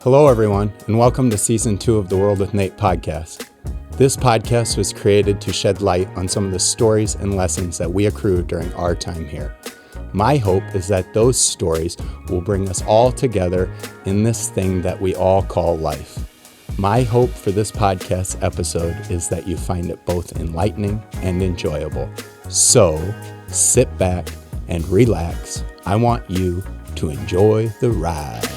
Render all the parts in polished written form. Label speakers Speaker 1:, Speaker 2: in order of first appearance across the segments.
Speaker 1: Hello, everyone, and welcome to Season 2 of the World with Nate podcast. This podcast was created to shed light on some of the stories and lessons that we accrue during our time here. My hope is that those stories will bring us all together in this thing that we all call life. My hope for this podcast episode is that you find it both enlightening and enjoyable. So, sit back and relax. I want you to enjoy the ride.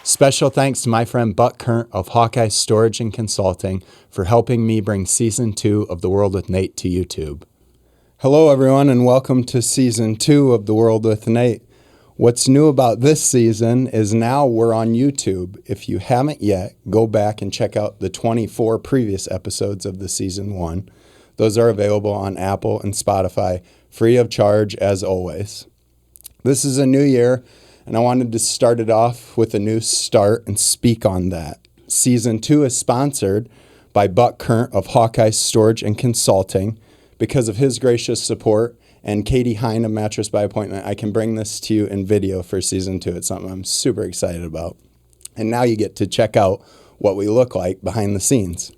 Speaker 1: Special thanks to my friend Buck Current of Hawkeye Storage and Consulting for helping me bring Season 2 of The World with Nate to YouTube. Hello, everyone, and welcome to Season 2 of The World with Nate. What's new about this season is now we're on YouTube. If you haven't yet, go back and check out the 24 previous episodes of the Season 1. Those are available on Apple and Spotify, free of charge as always. This is a new year, and I wanted to start it off with a new start and speak on that. Season 2 is sponsored by Buck Current of Hawkeye Storage and Consulting. Because of his gracious support and Katie Hine of Mattress by Appointment, I can bring this to you in video for Season 2. It's something I'm super excited about. And now you get to check out what we look like behind the scenes.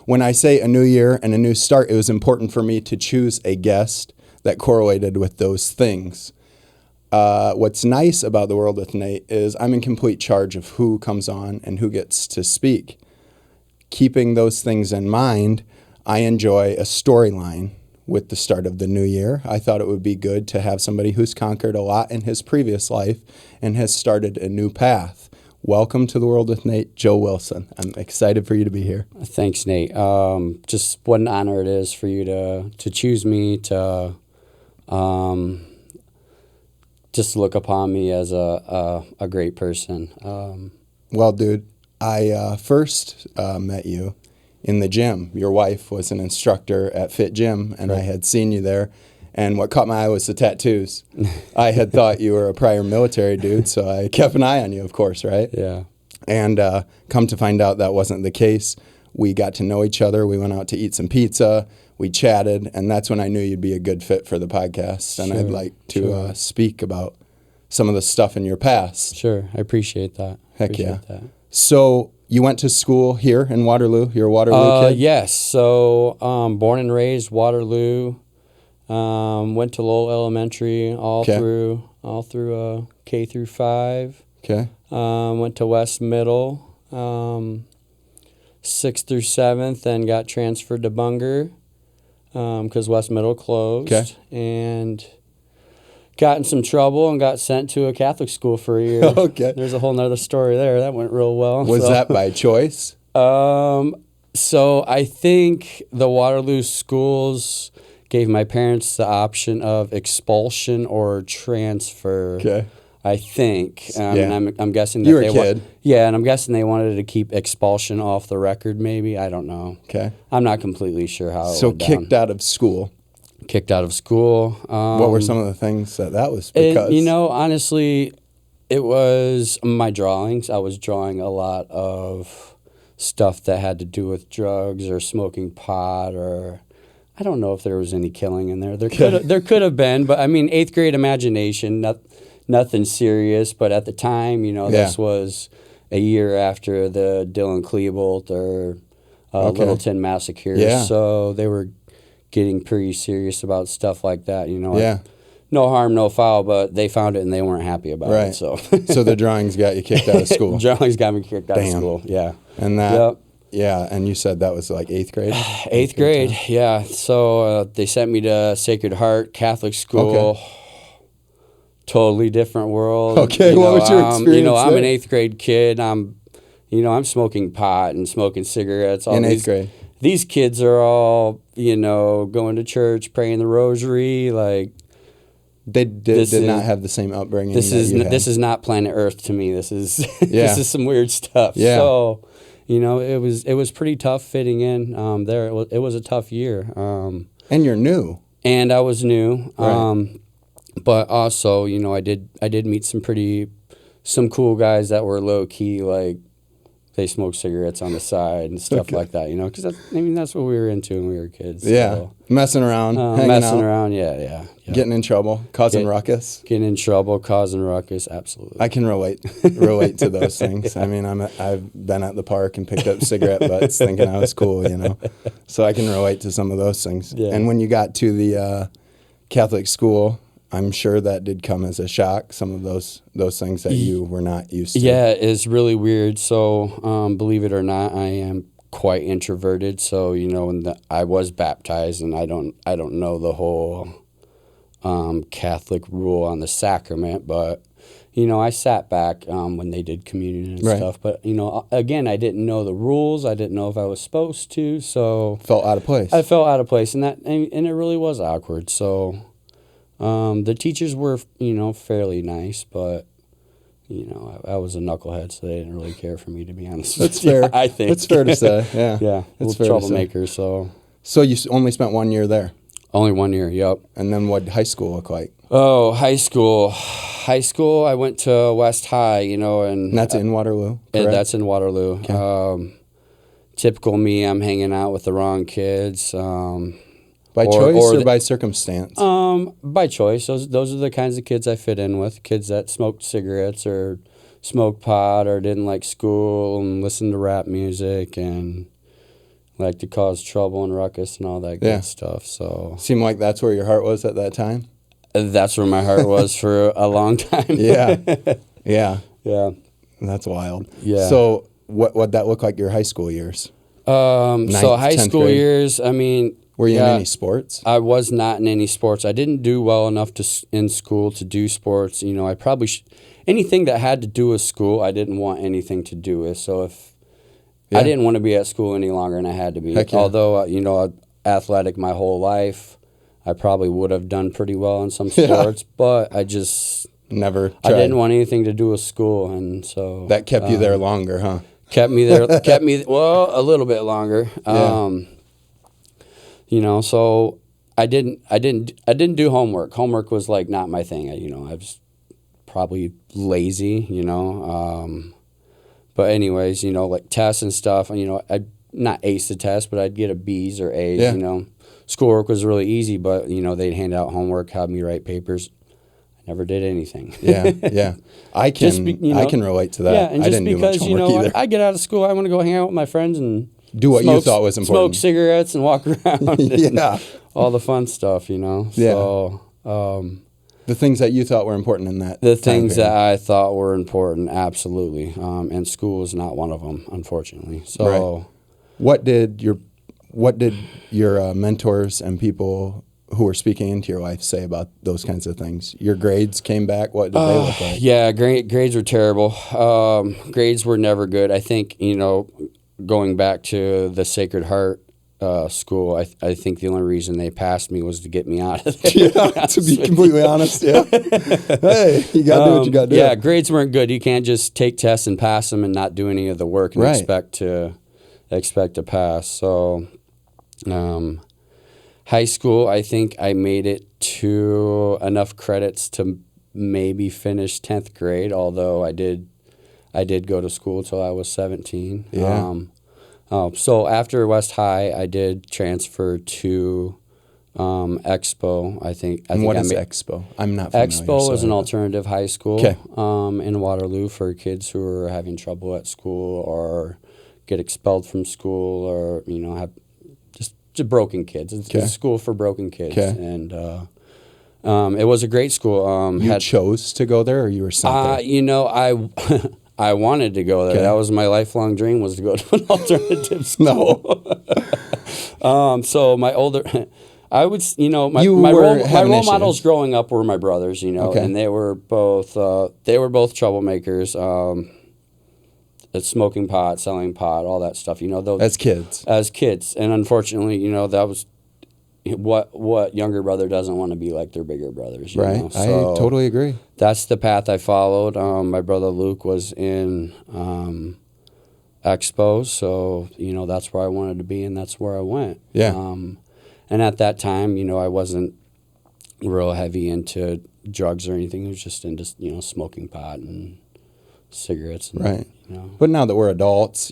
Speaker 1: When I say a new year and a new start, it was important for me to choose a guest that correlated with those things. What's nice about The World with Nate is I'm in complete charge of who comes on and who gets to speak. Keeping those things in mind, I enjoy a storyline with the start of the new year. I thought it would be good to have somebody who's conquered a lot in his previous life and has started a new path. Welcome to The World with Nate, Joe Wilson. I'm excited for you to be here.
Speaker 2: Thanks, Nate. Just what an honor it is for you to choose me to just look upon me as a great person.
Speaker 1: Well, dude, I first met you in the gym. Your wife was an instructor at Fit Gym, and I had seen you there. And what caught my eye was the tattoos. I had thought you were a prior military dude, so I kept an eye on you, of course, right?
Speaker 2: Yeah.
Speaker 1: And come to find out that wasn't the case. We got to know each other. We went out to eat some pizza. We chatted, and that's when I knew you'd be a good fit for the podcast. And I'd like to speak about some of the stuff in your past.
Speaker 2: Sure. I appreciate that.
Speaker 1: Heck yeah. So you went to school here in Waterloo? You're a Waterloo kid?
Speaker 2: Yes. So born and raised Waterloo. Went to Lowell Elementary all through K through 5.
Speaker 1: Okay.
Speaker 2: Went to West Middle 6th through 7th, and got transferred to Bunger because West Middle closed. Okay. And got in some trouble and got sent to a Catholic school for a year.
Speaker 1: Okay.
Speaker 2: There's a whole nother story there. That went real well.
Speaker 1: Was that by choice?
Speaker 2: So I think the Waterloo schools gave my parents the option of expulsion or transfer. Okay. I think. And I'm guessing that
Speaker 1: you were a kid.
Speaker 2: And I'm guessing they wanted to keep expulsion off the record maybe. I don't know.
Speaker 1: Okay.
Speaker 2: I'm not completely sure how it went
Speaker 1: kicked
Speaker 2: down.
Speaker 1: out of school.
Speaker 2: Kicked out of school.
Speaker 1: What were some of the things that was because?
Speaker 2: Honestly, it was my drawings. I was drawing a lot of stuff that had to do with drugs or smoking pot, or I don't know if there was any killing in there. There could have been, but I mean, 8th grade imagination, nothing serious. But at the time, this was a year after the Dylan Klebold or Littleton massacre. Yeah. So they were getting pretty serious about stuff like that, no harm, no foul, but they found it and they weren't happy about it. So
Speaker 1: So the drawings got you kicked out of school.
Speaker 2: Drawings got me kicked out of school, yeah.
Speaker 1: And that, and you said that was like 8th grade?
Speaker 2: 8th grade, yeah. So they sent me to Sacred Heart Catholic School. Okay. Totally different world.
Speaker 1: Okay, what was your experience
Speaker 2: I'm an 8th grade kid. I'm smoking pot and smoking cigarettes.
Speaker 1: In 8th grade?
Speaker 2: These kids are all, going to church, praying the rosary, like.
Speaker 1: They did not have the same upbringing.
Speaker 2: This is not planet Earth to me. This is this is some weird stuff. Yeah. So, it was pretty tough fitting in there. It was a tough year.
Speaker 1: And you're new.
Speaker 2: And I was new.
Speaker 1: Right.
Speaker 2: But also, I did meet some cool guys that were low key, like they smoked cigarettes on the side and stuff like that, because that's what we were into when we were kids.
Speaker 1: Yeah,
Speaker 2: so.
Speaker 1: Messing around, hanging
Speaker 2: Messing
Speaker 1: out,
Speaker 2: around, yeah.
Speaker 1: getting in trouble, causing ruckus.
Speaker 2: Getting in trouble, causing ruckus, absolutely.
Speaker 1: I can relate to those things. I mean, I've been at the park and picked up cigarette butts thinking I was cool, So I can relate to some of those things.
Speaker 2: Yeah.
Speaker 1: And when you got to the Catholic school, I'm sure that did come as a shock, some of those things that you were not used to.
Speaker 2: Yeah, it's really weird. So, believe it or not, I am quite introverted. So, I was baptized, and I don't know the whole Catholic rule on the sacrament, but I sat back when they did communion and stuff. But again, I didn't know the rules. I didn't know if I was supposed to. So
Speaker 1: felt out of place.
Speaker 2: I felt out of place, and it really was awkward. So. The teachers were, fairly nice, but, I was a knucklehead, so they didn't really care for me, to be honest.
Speaker 1: That's fair.
Speaker 2: I think.
Speaker 1: That's fair to say, yeah.
Speaker 2: Yeah,
Speaker 1: it's
Speaker 2: fair troublemaker, so.
Speaker 1: So you only spent 1 year there?
Speaker 2: Only 1 year, yep.
Speaker 1: And then what did high school look like?
Speaker 2: Oh, high school. High school, I went to West High, and
Speaker 1: that's in Waterloo, correct?
Speaker 2: That's in Waterloo. Okay. Typical me, I'm hanging out with the wrong kids.
Speaker 1: By choice or by circumstance?
Speaker 2: By choice. Those are the kinds of kids I fit in with. Kids that smoked cigarettes or smoked pot or didn't like school and listened to rap music and like to cause trouble and ruckus and all that good stuff. So
Speaker 1: seemed like that's where your heart was at that time?
Speaker 2: That's where my heart was for a long time.
Speaker 1: Yeah. That's wild.
Speaker 2: Yeah.
Speaker 1: So what'd that look like your high school years?
Speaker 2: So high school
Speaker 1: grade?
Speaker 2: Years, I mean...
Speaker 1: Were you in any sports?
Speaker 2: I was not in any sports. I didn't do well enough in school to do sports. I probably anything that had to do with school, I didn't want anything to do with. So if I didn't want to be at school any longer, and I had to be.
Speaker 1: Heck yeah.
Speaker 2: Although athletic my whole life, I probably would have done pretty well in some sports, but I just
Speaker 1: never tried.
Speaker 2: I didn't want anything to do with school, and so
Speaker 1: that kept you there longer, huh?
Speaker 2: Kept me there. A little bit longer. So I didn't do homework. Homework was like not my thing. I was probably lazy, but anyways, like tests and stuff, I'd not ace the test, but I'd get a B's or A's, Schoolwork was really easy, but they'd hand out homework, have me write papers. I never did anything.
Speaker 1: Yeah. I can relate to that.
Speaker 2: Yeah, and
Speaker 1: I
Speaker 2: just
Speaker 1: didn't
Speaker 2: because,
Speaker 1: do much homework either.
Speaker 2: I get out of school, I want to go hang out with my friends and
Speaker 1: do what you thought was important.
Speaker 2: Smoke cigarettes and walk around. And all the fun stuff, So,
Speaker 1: the things that you thought were important in that.
Speaker 2: The things that I thought were important, absolutely. And school is not one of them, unfortunately. So,
Speaker 1: what did your mentors and people who were speaking into your life say about those kinds of things? Your grades came back. What did they look like?
Speaker 2: Yeah, grades were terrible. Grades were never good. I think, going back to the Sacred Heart school, I think the only reason they passed me was to get me out of there.
Speaker 1: Yeah, to be completely honest, yeah. Hey, you got to do what you got to do.
Speaker 2: Yeah, grades weren't good. You can't just take tests and pass them and not do any of the work and expect to pass. So, high school, I think I made it to enough credits to maybe finish 10th grade, although I did go to school till I was 17.
Speaker 1: Yeah.
Speaker 2: So after West High, I did transfer to Expo. I think.
Speaker 1: And what is Expo? I'm not familiar.
Speaker 2: Expo is an alternative high school
Speaker 1: Okay.
Speaker 2: In Waterloo for kids who are having trouble at school or get expelled from school or have just broken kids. It's a school for broken kids. Okay. And it was a great school.
Speaker 1: You chose to go there, or you were sent there?
Speaker 2: I wanted to go there. Okay. That was my lifelong dream, was to go to an alternative school. So my older, I would, my role models growing up were my brothers, and they were both troublemakers, smoking pot, selling pot, all that stuff, those
Speaker 1: as kids.
Speaker 2: And unfortunately, that was what younger brother doesn't want to be like their bigger brothers.
Speaker 1: Right. So I totally agree.
Speaker 2: That's the path I followed. My brother Luke was in Expo, so that's where I wanted to be, and that's where I went.
Speaker 1: Yeah.
Speaker 2: And at that time, I wasn't real heavy into drugs or anything. It was just into smoking pot and cigarettes. And,
Speaker 1: Right.
Speaker 2: You know.
Speaker 1: But now that we're adults,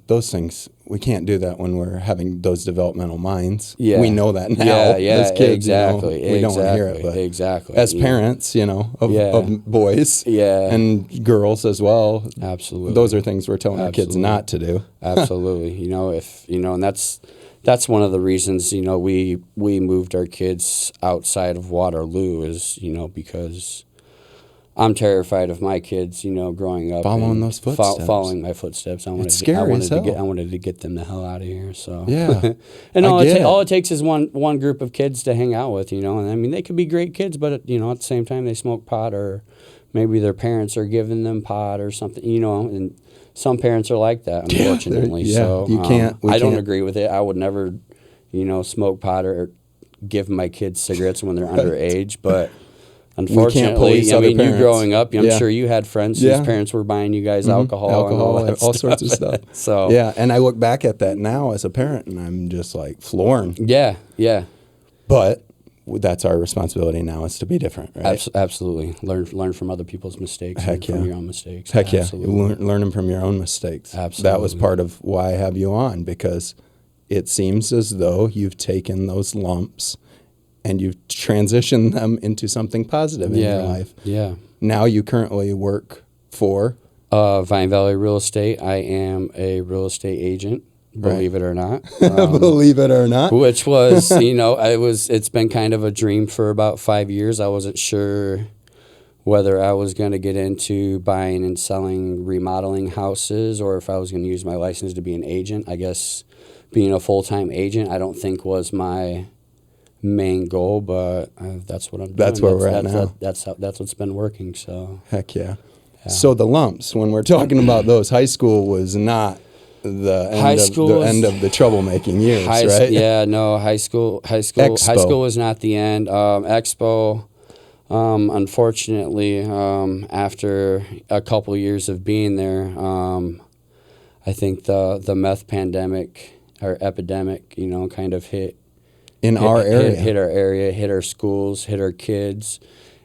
Speaker 1: those things, we can't do that when we're having those developmental minds.
Speaker 2: Yeah.
Speaker 1: We know that now.
Speaker 2: Yeah,
Speaker 1: As kids,
Speaker 2: exactly.
Speaker 1: we don't want to hear it. But
Speaker 2: exactly.
Speaker 1: as parents, of boys and girls as well,
Speaker 2: absolutely,
Speaker 1: those are things we're telling our kids not to do.
Speaker 2: Absolutely. And that's one of the reasons, we moved our kids outside of Waterloo is, because I'm terrified of my kids, growing up
Speaker 1: following those footsteps,
Speaker 2: following my footsteps. I wanted to get them the hell out of here. So
Speaker 1: yeah,
Speaker 2: and all it takes is one group of kids to hang out with, and I mean they could be great kids, but at the same time they smoke pot, or maybe their parents are giving them pot or something, and some parents are like that, unfortunately. So
Speaker 1: you can't.
Speaker 2: I don't agree with it. I would never, smoke pot or give my kids cigarettes when they're underage, but. Unfortunately, you growing up, I'm sure you had friends whose parents were buying you guys alcohol and
Speaker 1: all sorts of stuff.
Speaker 2: So
Speaker 1: yeah, and I look back at that now as a parent, and I'm just like flooring.
Speaker 2: Yeah.
Speaker 1: But that's our responsibility now, is to be different, right?
Speaker 2: Absolutely. Learn from other people's mistakes. Learn from your own mistakes.
Speaker 1: Heck
Speaker 2: Absolutely.
Speaker 1: yeah, learning from your own mistakes.
Speaker 2: Absolutely.
Speaker 1: That was part of why I have you on, because it seems as though you've taken those lumps and you've transitioned them into something positive in your life.
Speaker 2: Yeah.
Speaker 1: Now you currently work for?
Speaker 2: Vine Valley Real Estate. I am a real estate agent, believe it or not.
Speaker 1: Believe it or not.
Speaker 2: Which was, it's been kind of a dream for about 5 years. I wasn't sure whether I was going to get into buying and selling, remodeling houses, or if I was going to use my license to be an agent. I guess being a full-time agent, I don't think was my main goal, but that's what I'm doing.
Speaker 1: That's where we're at now.
Speaker 2: That's what's been working. So
Speaker 1: heck yeah. So the lumps, when we're talking about those, high school was not the end of the troublemaking years, right?
Speaker 2: Yeah, no, high school was not the end. Expo, unfortunately, after a couple years of being there, I think the meth pandemic or epidemic, kind of hit our area, hit our schools, hit our kids,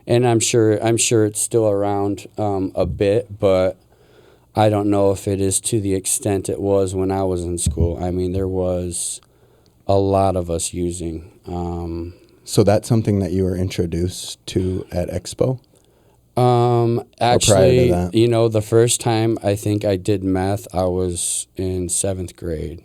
Speaker 2: and I'm sure it's still around a bit, but I don't know if it is to the extent it was when I was in school. I mean, there was a lot of us using.
Speaker 1: So that's something that you were introduced to at Expo?
Speaker 2: Actually, the first time I think I did meth, I was in 7th grade.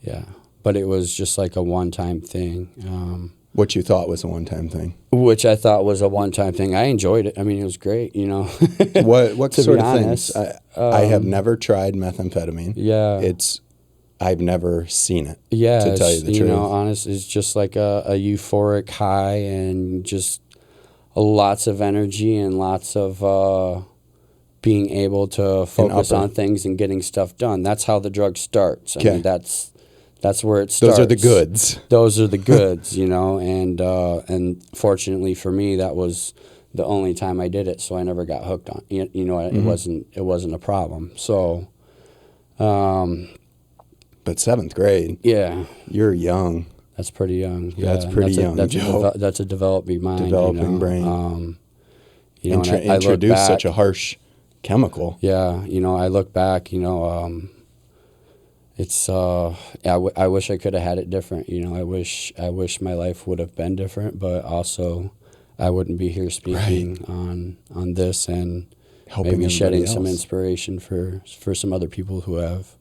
Speaker 2: Yeah. But it was just like a one-time thing.
Speaker 1: What you thought was a one-time thing?
Speaker 2: Which I thought was a one-time thing. I enjoyed it. I mean, it was great,
Speaker 1: What sort of things? I have never tried methamphetamine.
Speaker 2: Yeah.
Speaker 1: I've never seen it,
Speaker 2: yeah,
Speaker 1: to tell you the truth.
Speaker 2: Honestly, it's just like a euphoric high and just lots of energy and lots of being able to focus on things and getting stuff done. That's how the drug starts. I mean, that's where it starts.
Speaker 1: Those are the goods.
Speaker 2: Those are the goods, and fortunately for me, that was the only time I did it, so I never got hooked on. It wasn't a problem. So,
Speaker 1: but 7th grade.
Speaker 2: Yeah,
Speaker 1: you're young.
Speaker 2: That's pretty young. Yeah,
Speaker 1: that's pretty young.
Speaker 2: That's a developing mind.
Speaker 1: Developing brain.
Speaker 2: I
Speaker 1: introduce such a harsh chemical.
Speaker 2: Yeah, I look back. It's I wish I could have had it different. I wish my life would have been different, but also I wouldn't be here speaking on this and helping maybe shedding some inspiration for some other people who have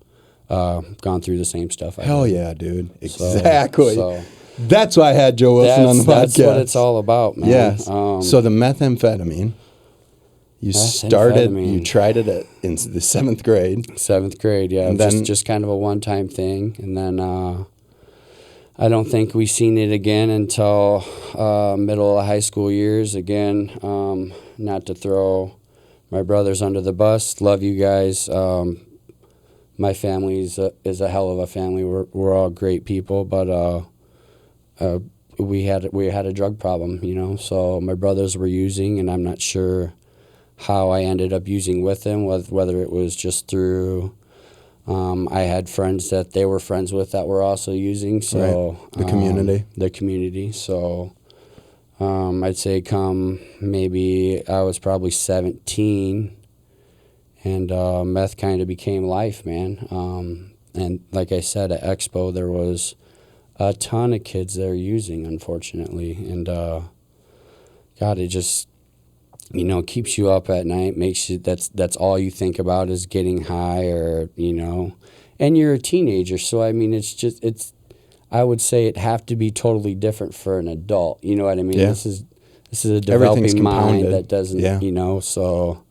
Speaker 2: gone through the same stuff.
Speaker 1: Hell yeah, dude! Exactly. So that's why I had Joe Wilson on the podcast.
Speaker 2: That's what it's all about, man.
Speaker 1: Yes. So the methamphetamine. You tried it in the 7th grade.
Speaker 2: 7th grade, yeah. And then just kind of a one-time thing. And then I don't think we seen it again until middle of high school years. Again, not to throw my brothers under the bus. Love you guys. My family is a hell of a family. We're all great people, but we had a drug problem, So my brothers were using, and I'm not sure how I ended up using with them, whether it was just through I had friends that they were friends with that were also using, so
Speaker 1: the
Speaker 2: community. So I'd say come maybe I was probably 17, And meth kind of became life, man. And like I said, at Expo, there was a ton of kids there using, unfortunately. And God, it just, keeps you up at night, makes you, that's all you think about is getting high, or, and you're a teenager. So, I mean, I would say it'd have to be totally different for an adult. You know what I mean?
Speaker 1: Yeah.
Speaker 2: This is a developing mind that doesn't,
Speaker 1: Yeah.
Speaker 2: So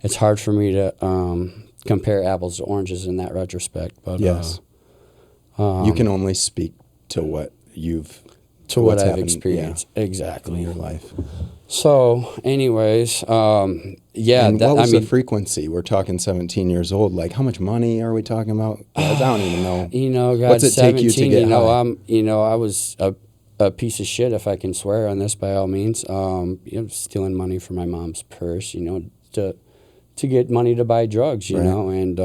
Speaker 2: it's hard for me to compare apples to oranges in that retrospect. But
Speaker 1: Yes. You can only speak to what
Speaker 2: what I've
Speaker 1: happened,
Speaker 2: experienced. Exactly.
Speaker 1: in your life.
Speaker 2: So, anyways, yeah.
Speaker 1: And what was the frequency? We're talking 17 years old. Like, how much money are we talking about? I don't even know.
Speaker 2: God,
Speaker 1: What's it
Speaker 2: 17,
Speaker 1: take you to get high?
Speaker 2: I was a piece of shit, if I can swear on this, by all means. Stealing money from my mom's purse, to get money to buy drugs,
Speaker 1: Right.
Speaker 2: and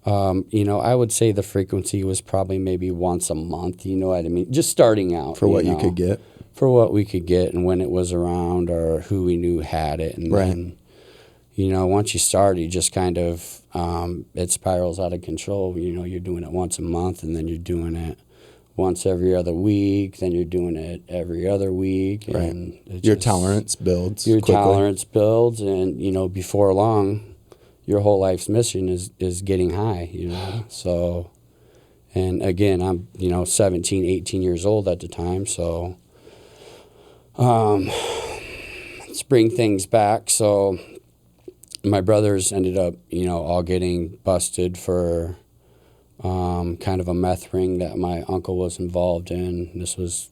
Speaker 2: I would say the frequency was probably maybe once a month. You know what I mean? Just starting out
Speaker 1: For what you could get.
Speaker 2: For what we could get, and when it was around, or who we knew had it, and
Speaker 1: Right.
Speaker 2: then, once you start, you just kind of it spirals out of control. You're doing it once a month, and then you're doing it once every other week, then you're doing it every other week.
Speaker 1: Right.
Speaker 2: And
Speaker 1: Your tolerance builds
Speaker 2: Your
Speaker 1: quickly.
Speaker 2: tolerance builds, and, before long, your whole life's mission is getting high, So, and again, I'm, 17, 18 years old at the time, so let's bring things back. So my brothers ended up, all getting busted for kind of a meth ring that my uncle was involved in. This was,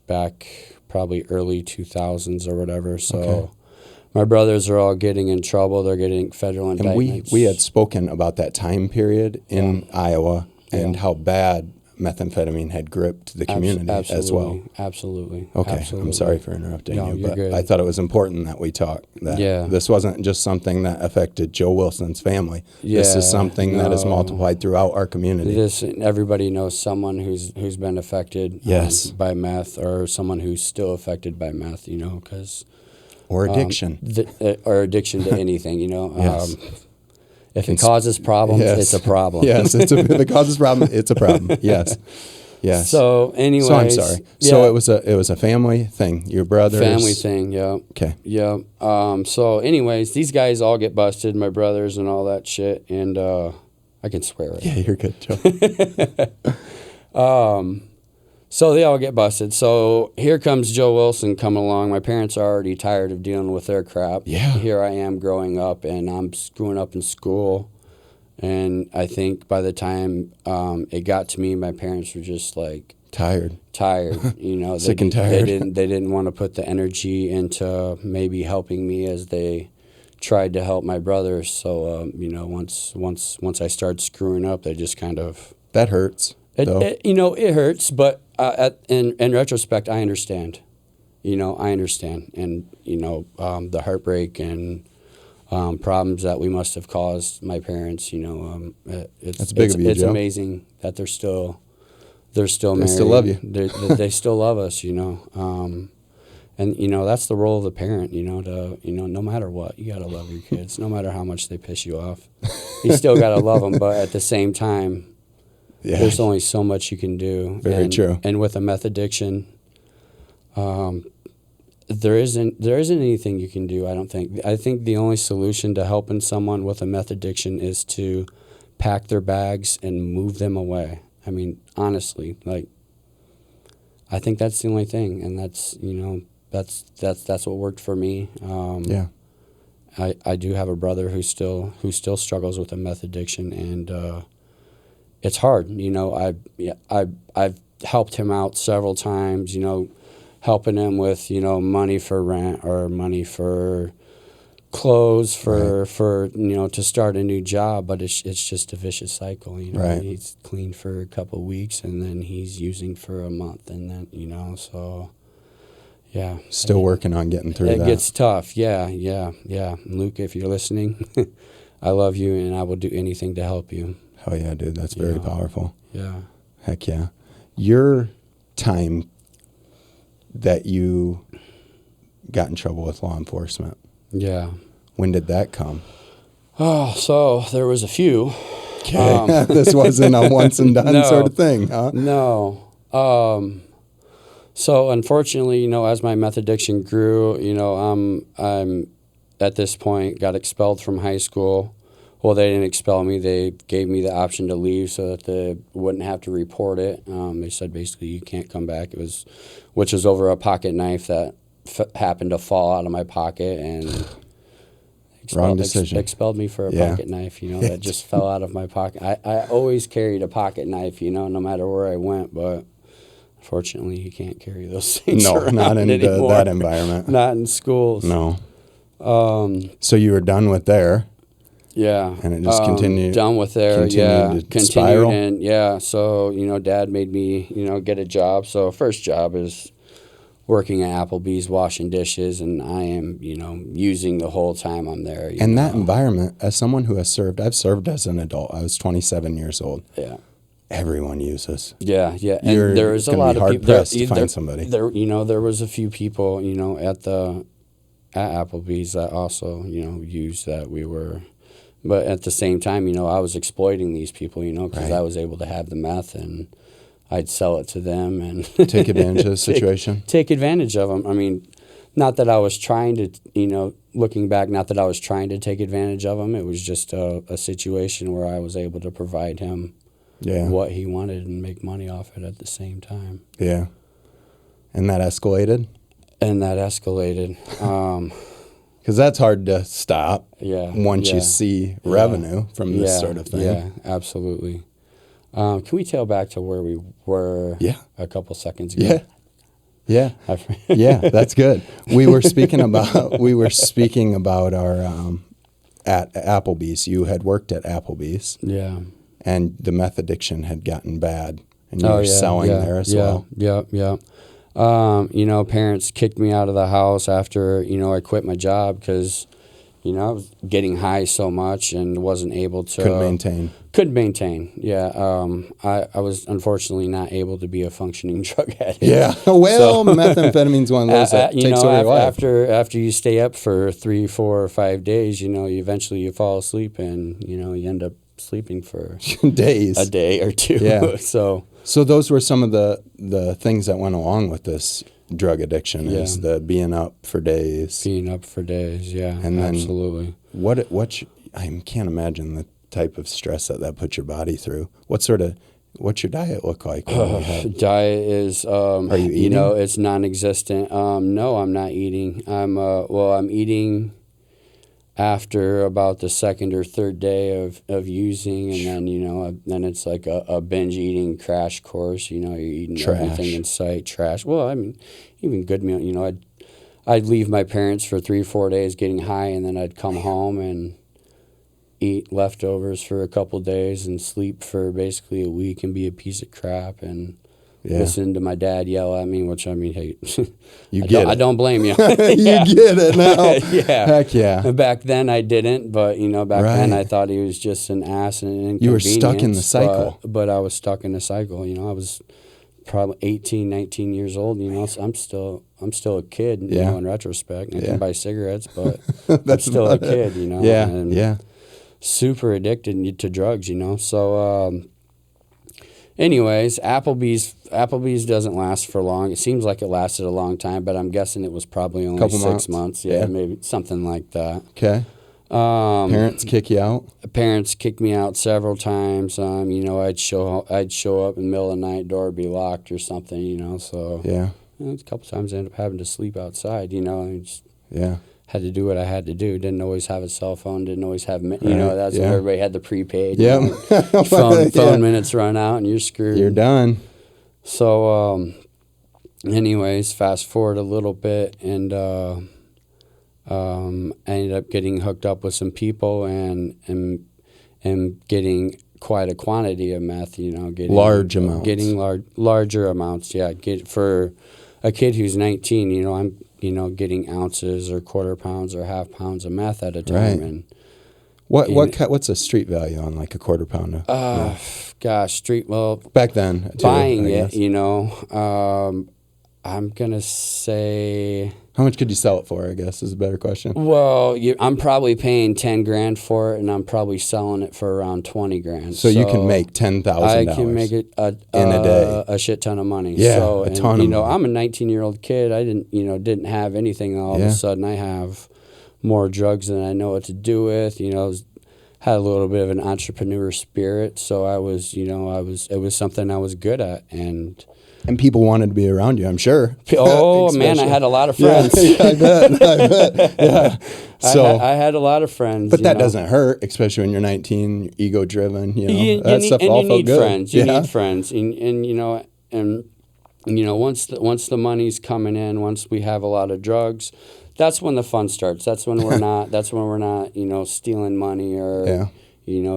Speaker 2: back probably early 2000s or whatever. So
Speaker 1: Okay.
Speaker 2: my brothers are all getting in trouble. They're getting federal
Speaker 1: And
Speaker 2: indictments.
Speaker 1: we had spoken about that time period in Iowa and how bad methamphetamine had gripped the community as well.
Speaker 2: Absolutely.
Speaker 1: Okay,
Speaker 2: Absolutely.
Speaker 1: I'm sorry for interrupting
Speaker 2: No,
Speaker 1: you,
Speaker 2: you're
Speaker 1: but
Speaker 2: good.
Speaker 1: I thought it was important that we talk. That
Speaker 2: Yeah.
Speaker 1: this wasn't just something that affected Joe Wilson's family. This is
Speaker 2: Yeah,
Speaker 1: something that is
Speaker 2: no.
Speaker 1: multiplied throughout our community.
Speaker 2: Everybody knows someone who's been affected
Speaker 1: Yes.
Speaker 2: by meth, or someone who's still affected by meth, because
Speaker 1: Or addiction.
Speaker 2: or addiction to anything,
Speaker 1: Yes.
Speaker 2: If it causes problems,
Speaker 1: Yes.
Speaker 2: it's a problem.
Speaker 1: Yes, if it causes problem, it's a problem. Yes. Yes.
Speaker 2: So, anyways.
Speaker 1: So I'm sorry.
Speaker 2: Yeah,
Speaker 1: So it was a family thing. Your brothers.
Speaker 2: family thing. Yeah.
Speaker 1: Okay.
Speaker 2: Yeah. So, anyways, these guys all get busted, my brothers and all that shit, and I can swear it.
Speaker 1: Yeah, you're good, Joe.
Speaker 2: So they all get busted. So here comes Joe Wilson coming along. My parents are already tired of dealing with their crap.
Speaker 1: Yeah.
Speaker 2: Here I am growing up, and I'm screwing up in school. And I think by the time it got to me, my parents were just like
Speaker 1: Tired.
Speaker 2: Sick
Speaker 1: and tired.
Speaker 2: They didn't want to put the energy into maybe helping me as they tried to help my brothers. So once I started screwing up, they just kind of
Speaker 1: That hurts.
Speaker 2: it hurts, but in retrospect, I understand. I understand, and the heartbreak and problems that we must have caused my parents.
Speaker 1: That's big of you,
Speaker 2: It's
Speaker 1: Joe.
Speaker 2: amazing that they're still married.
Speaker 1: They still love you.
Speaker 2: They still love us. And that's the role of the parent. No matter what, you gotta love your kids, no matter how much they piss you off. You still gotta love them, but at the same time.
Speaker 1: Yeah.
Speaker 2: There's only so much you can do.
Speaker 1: Very true.
Speaker 2: And with a meth addiction, there isn't anything you can do, I don't think. I think the only solution to helping someone with a meth addiction is to pack their bags and move them away. I mean, honestly, I think that's the only thing, and that's what worked for me.
Speaker 1: Yeah.
Speaker 2: I do have a brother who still struggles with a meth addiction, and it's hard. I've helped him out several times, helping him with, money for rent or money for clothes for to start a new job, but it's just a vicious cycle.
Speaker 1: Right.
Speaker 2: He's clean for a couple of weeks, and then he's using for a month, and then so yeah.
Speaker 1: Still working on getting through that.
Speaker 2: It gets tough. Yeah. Luke, if you're listening, I love you, and I will do anything to help you.
Speaker 1: Hell yeah, dude. That's very powerful.
Speaker 2: Yeah.
Speaker 1: Heck yeah. Your time that you got in trouble with law enforcement,
Speaker 2: Yeah. When
Speaker 1: did that come?
Speaker 2: Oh, so there was a few.
Speaker 1: Okay. This wasn't a once and done sort of thing, huh?
Speaker 2: No. So unfortunately, as my meth addiction grew, I'm at this point got expelled from high school. Well, they didn't expel me. They gave me the option to leave so that they wouldn't have to report it. They said basically you can't come back. Which was over a pocket knife that happened to fall out of my pocket and
Speaker 1: wrong decision.
Speaker 2: Expelled me for a pocket knife. That just fell out of my pocket. I always carried a pocket knife, no matter where I went, but. Fortunately, you can't carry those things around
Speaker 1: not in
Speaker 2: anymore.
Speaker 1: That environment.
Speaker 2: Not in schools.
Speaker 1: No. So you were done with there.
Speaker 2: Yeah.
Speaker 1: And it just continued.
Speaker 2: Done with there.
Speaker 1: Continued spiral.
Speaker 2: And so Dad made me get a job. So first job is working at Applebee's, washing dishes, and I am using the whole time I'm there.
Speaker 1: And that environment, as someone who has served, I've served as an adult. I was 27 years old.
Speaker 2: Yeah.
Speaker 1: Everyone uses.
Speaker 2: Yeah. And there was a lot of people.
Speaker 1: Pressed to find somebody.
Speaker 2: There was a few people, at Applebee's that also, used that we were. But at the same time, I was exploiting these people, because I was able to have the meth and I'd sell it to them and
Speaker 1: take advantage of the situation.
Speaker 2: Take advantage of them. I mean, not that I was trying to, looking back, not that I was trying to take advantage of him. It was just a situation where I was able to provide him.
Speaker 1: Yeah.
Speaker 2: What he wanted and make money off it at the same time.
Speaker 1: Yeah. And that escalated? Because that's hard to stop once you see revenue from this sort of thing.
Speaker 2: Yeah, absolutely. Can we tail back to where we were a couple seconds ago?
Speaker 1: Yeah. Yeah, that's good. We were speaking about our at Applebee's. You had worked at Applebee's.
Speaker 2: Yeah.
Speaker 1: And the meth addiction had gotten bad, and you were selling there as well.
Speaker 2: Yeah. Parents kicked me out of the house after, I quit my job because, I was getting high so much and wasn't able to. Couldn't maintain, yeah. I was unfortunately not able to be a functioning drug addict.
Speaker 1: Yeah, well, methamphetamine's one of those that takes away your life.
Speaker 2: After you stay up for 3, 4, or 5 days, eventually you fall asleep and, you end up sleeping for
Speaker 1: days,
Speaker 2: a day or two.
Speaker 1: Yeah.
Speaker 2: So
Speaker 1: those were some of the things that went along with this drug addiction is the being up for days.
Speaker 2: Yeah. And then absolutely.
Speaker 1: I can't imagine the type of stress that puts your body through. What's your diet look like?
Speaker 2: Diet is
Speaker 1: are you eating?
Speaker 2: It's non-existent. No, I'm not eating. I'm eating after about the second or third day of using, and then then it's like a binge eating crash course. You're eating everything in sight. Trash. Well, I mean, even good meal. I'd leave my parents for 3 or 4 days getting high, and then I'd come home and eat leftovers for a couple days and sleep for basically a week and be a piece of crap and listen to my dad yell at me, hey, I don't blame you.
Speaker 1: You get it now.
Speaker 2: Yeah.
Speaker 1: Heck yeah.
Speaker 2: And back then I didn't, but back then I thought he was just an ass and an inconvenience.
Speaker 1: You were stuck in the cycle.
Speaker 2: But I was stuck in the cycle. I was probably 18, 19 years old, so I'm still a kid, in retrospect. I can buy cigarettes, but I'm still a kid,
Speaker 1: and
Speaker 2: super addicted to drugs, So anyways, Applebee's doesn't last for long. It seems like it lasted a long time, but I'm guessing it was probably only 6 months. Yeah, maybe something like that.
Speaker 1: Okay. Parents kick you out?
Speaker 2: Parents kicked me out several times. I'd show up in the middle of the night, door would be locked or something, so.
Speaker 1: Yeah.
Speaker 2: A couple times I ended up having to sleep outside, and just had to do what I had to do. Didn't always have a cell phone, didn't always have, that's when everybody had the prepaid.
Speaker 1: Yeah.
Speaker 2: Phone minutes run out and you're screwed.
Speaker 1: You're done.
Speaker 2: So, anyways, fast forward a little bit and I ended up getting hooked up with some people and getting quite a quantity of meth, getting
Speaker 1: large amounts.
Speaker 2: Getting larger amounts, for a kid who's 19, I'm getting ounces or quarter pounds or half pounds of meth at a time.
Speaker 1: Right.
Speaker 2: And
Speaker 1: what's a street value on like a quarter pound of
Speaker 2: gosh,
Speaker 1: back then too,
Speaker 2: buying
Speaker 1: I
Speaker 2: it,
Speaker 1: guess.
Speaker 2: I'm going to say,
Speaker 1: How much could you sell it for, I guess, is a better question.
Speaker 2: well, I'm probably paying 10 grand for it, and I'm probably selling it for around 20 grand.
Speaker 1: So you can make $10,000
Speaker 2: I can make it
Speaker 1: in a day.
Speaker 2: A shit ton of money.
Speaker 1: Yeah,
Speaker 2: so,
Speaker 1: a ton of money.
Speaker 2: I'm a 19-year-old kid. I didn't have anything. All of a sudden, I have more drugs than I know what to do with. Had a little bit of an entrepreneur spirit. So I was, it was something I was good at, and
Speaker 1: people wanted to be around you, I'm sure.
Speaker 2: Oh man, I had a lot of friends.
Speaker 1: Yeah, I bet. Yeah. So
Speaker 2: I had a lot of friends.
Speaker 1: But that doesn't hurt, especially when you're 19, ego driven. That stuff all
Speaker 2: you
Speaker 1: felt
Speaker 2: need
Speaker 1: good.
Speaker 2: friends. You need friends, and once the money's coming in, once we have a lot of drugs, that's when the fun starts. That's when we're not. That's when we're not. Stealing money or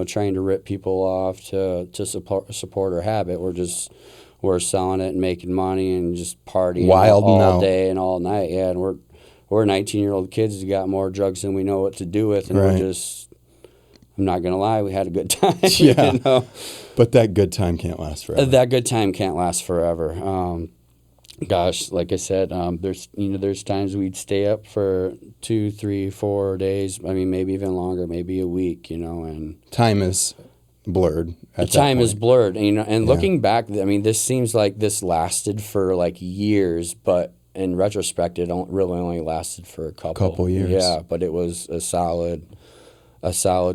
Speaker 2: trying to rip people off to support our habit. We're selling it and making money and just partying all day and all night. Yeah, and we're 19-year-old kids who got more drugs than we know what to do with, and we're just. I'm not gonna lie, we had a good time.
Speaker 1: Yeah, but that good time can't last forever.
Speaker 2: That good time can't last forever. Gosh, like I said, there's times we'd stay up for 2, 3, 4 days. I mean, maybe even longer, maybe a week. And
Speaker 1: time is blurred.
Speaker 2: Time is blurred, and looking back, I mean, this seems like this lasted for like years, but in retrospect, it really only lasted for a couple
Speaker 1: years.
Speaker 2: Yeah, but it was a solid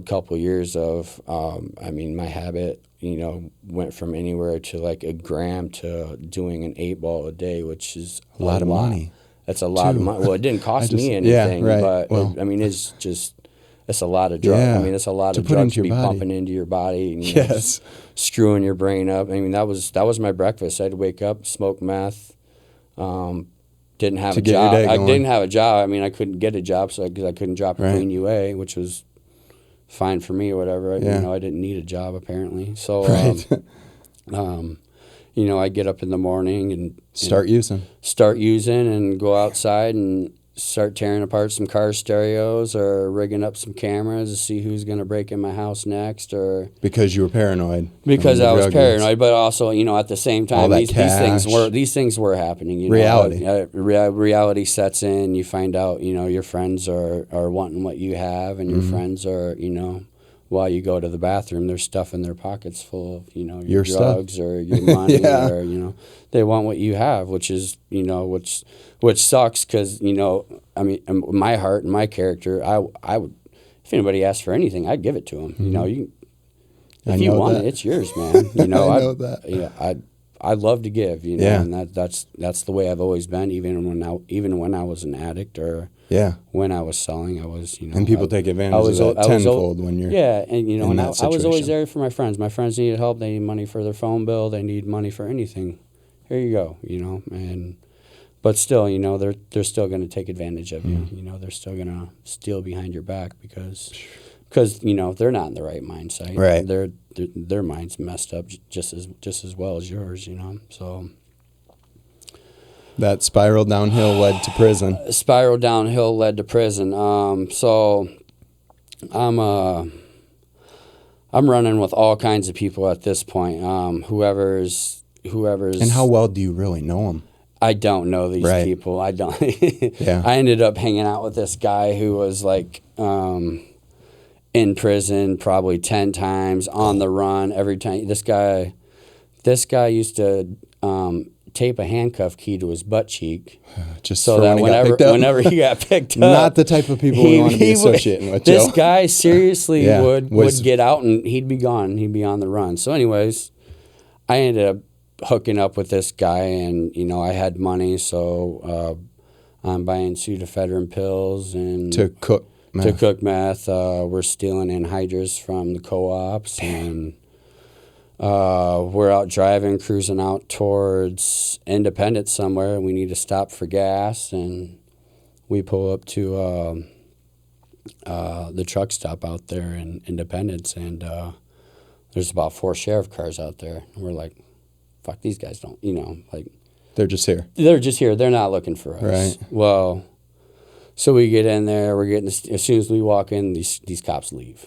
Speaker 2: couple years of, my habit, went from anywhere to like a gram to doing an 8-ball a day, which is
Speaker 1: a lot of money.
Speaker 2: That's a lot of money. Well, it didn't cost me anything, but it's a lot of drugs.
Speaker 1: Yeah.
Speaker 2: I mean, it's a lot of drugs to be pumping into your body and just screwing your brain up. I mean, that was my breakfast. I'd wake up, smoke meth. Didn't have a job. I didn't have a job. I mean, I couldn't get a job because I couldn't drop a clean UA, which was fine for me or whatever. I didn't need a job apparently. So, I get up in the morning and
Speaker 1: start using
Speaker 2: and go outside and start tearing apart some car stereos or rigging up some cameras to see who's going to break in my house next. Or
Speaker 1: because you were paranoid.
Speaker 2: Because I was paranoid, but also at the same time these things were happening. Reality sets in. You find out your friends are wanting what you have, and your friends are while you go to the bathroom, there's stuff in their pockets full of your drugs or your money or they want what you have, which is which sucks because my heart and my character, I would, if anybody asked for anything, I'd give it to them. If you want it, it's yours, man.
Speaker 1: I know that.
Speaker 2: Yeah, I love to give. And that's the way I've always been, even when I was an addict or. Yeah. When I was selling, I was,
Speaker 1: And people take advantage of that tenfold when you're
Speaker 2: and I was always there for my friends. My friends needed help. They need money for their phone bill. They need money for anything. Here you go, but still, they're still going to take advantage of you. They're still going to steal behind your back because they're not in the right mindset.
Speaker 1: Right.
Speaker 2: Their mind's messed up just as well as yours, so...
Speaker 1: That spiral downhill led to prison.
Speaker 2: So I'm running with all kinds of people at this point. Whoever's.
Speaker 1: And how well do you really know them?
Speaker 2: I don't know these people. I don't. I ended up hanging out with this guy who was like in prison probably 10 times, on the run every time. This guy used to tape a handcuff key to his butt cheek,
Speaker 1: just
Speaker 2: so that whenever he got picked up,
Speaker 1: not the type of people we want to be associating with.
Speaker 2: This guy seriously would get out and he'd be gone. He'd be on the run. So, anyways, I ended up hooking up with this guy, and I had money, so I'm buying pseudoephedrine pills and
Speaker 1: to cook
Speaker 2: meth. We're stealing anhydrous from the co-ops and. We're out driving, cruising out towards Independence somewhere, and we need to stop for gas. And we pull up to the truck stop out there in Independence, and there's about 4 sheriff cars out there. And we're like, fuck, these guys don't,
Speaker 1: They're just here.
Speaker 2: They're not looking for us.
Speaker 1: Right.
Speaker 2: Well, so we get in there. As soon as we walk in, these cops leave.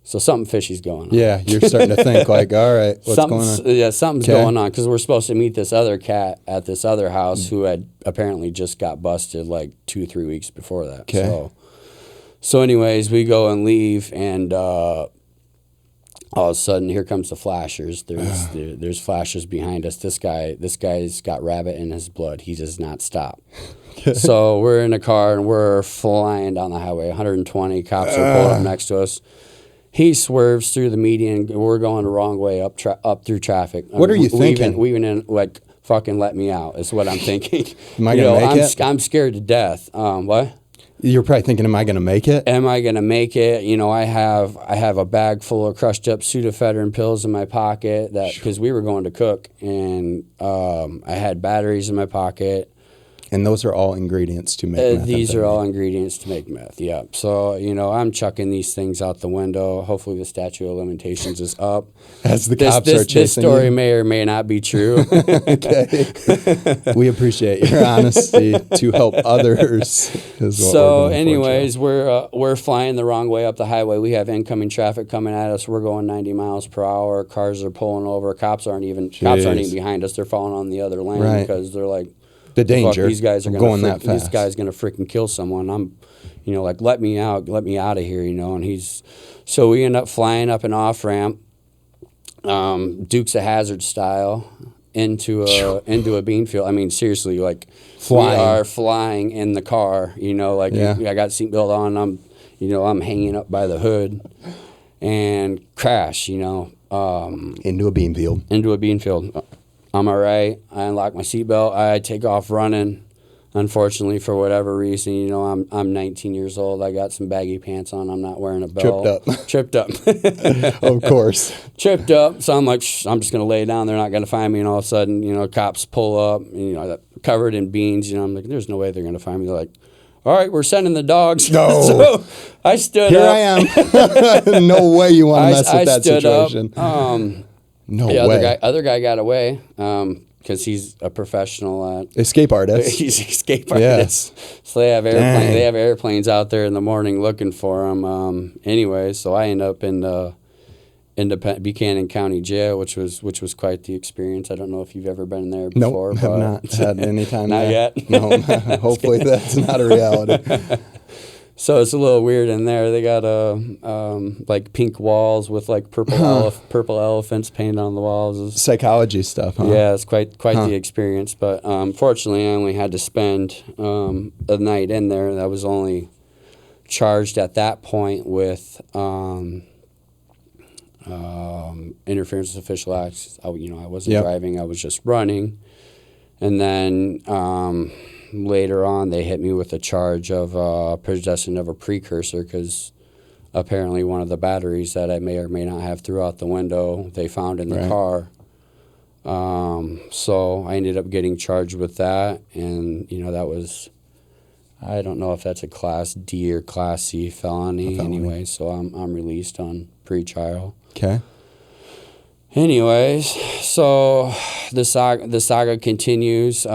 Speaker 2: So something fishy's going on.
Speaker 1: Yeah, you're starting to think like, all right, what's going on?
Speaker 2: Yeah, something's going on because we're supposed to meet this other cat at this other house who had apparently just got busted like 2-3 weeks before that.
Speaker 1: Okay.
Speaker 2: So anyways, we go and leave, and all of a sudden, here comes the flashers. There's flashers behind us. This guy's got rabbit in his blood. He does not stop. So we're in a car and we're flying down the highway. 120 cops are pulled up next to us. He swerves through the median. We're going the wrong way up through traffic.
Speaker 1: What are you thinking?
Speaker 2: Weaving in like, fucking let me out is what I'm thinking.
Speaker 1: Am I gonna make it?
Speaker 2: I'm scared to death. What?
Speaker 1: You're probably thinking, am I going to make it?
Speaker 2: Am I going to make it? You know, I have a bag full of crushed up pseudoephedrine pills in my pocket because we were going to cook, and I had batteries in my pocket.
Speaker 1: And those are all ingredients to make meth.
Speaker 2: These are all ingredients to make meth, yeah. So, you know, I'm chucking these things out the window. Hopefully the statute of limitations is up.
Speaker 1: As the cops are chasing
Speaker 2: This story
Speaker 1: you.
Speaker 2: may or may not be true.
Speaker 1: Okay. We appreciate your honesty to help others.
Speaker 2: So anyways, we're flying the wrong way up the highway. We have incoming traffic coming at us. We're going 90 miles per hour. Cars are pulling over. Cops aren't even behind us. They're falling on the other lane because they're like,
Speaker 1: the danger.
Speaker 2: These guys are
Speaker 1: going that fast.
Speaker 2: This guy's gonna freaking kill someone. I'm, you know, like, let me out of here, you know. And so we end up flying up an off ramp, Dukes of Hazzard style, into a bean field. I mean, seriously, like we are flying in the car, you know. Like I got seatbelt on. I'm hanging up by the hood, and crash, you know,
Speaker 1: into a bean field.
Speaker 2: I'm all right. I unlock my seatbelt. I take off running. Unfortunately, for whatever reason, you know, I'm 19 years old. I got some baggy pants on. I'm not wearing a belt. Tripped up.
Speaker 1: Of course.
Speaker 2: Tripped up. So I'm like, I'm just going to lay down. They're not going to find me. And all of a sudden, you know, cops pull up, and, you know, covered in beans. You know, I'm like, there's no way they're going to find me. They're like, all right, we're sending the dogs.
Speaker 1: No.
Speaker 2: So I stood
Speaker 1: Here
Speaker 2: up.
Speaker 1: I am. No way you want to mess with that situation. No way.
Speaker 2: Other guy got away because he's a professional
Speaker 1: escape artist.
Speaker 2: He's an escape artist. Yes. So they have airplanes out there in the morning looking for him. Anyway, so I end up in Buchanan County Jail, which was quite the experience. I don't know if you've ever been there before.
Speaker 1: Nope, have not had any time.
Speaker 2: Not
Speaker 1: there.
Speaker 2: yet.
Speaker 1: No, hopefully that's not a reality.
Speaker 2: So it's a little weird in there. They got like pink walls with like purple elephants painted on the walls.
Speaker 1: Psychology stuff, huh?
Speaker 2: Yeah, it's quite the experience. But fortunately, I only had to spend a night in there. I was only charged at that point with interference with official acts. I wasn't driving. I was just running. And then later on, they hit me with a charge of possession of a precursor because apparently one of the batteries that I may or may not have threw out the window, they found in the car. So I ended up getting charged with that, and you know that was, I don't know if that's a Class D or Class C felony. Anyway. So I'm released on pretrial.
Speaker 1: Okay.
Speaker 2: Anyways, so the saga continues.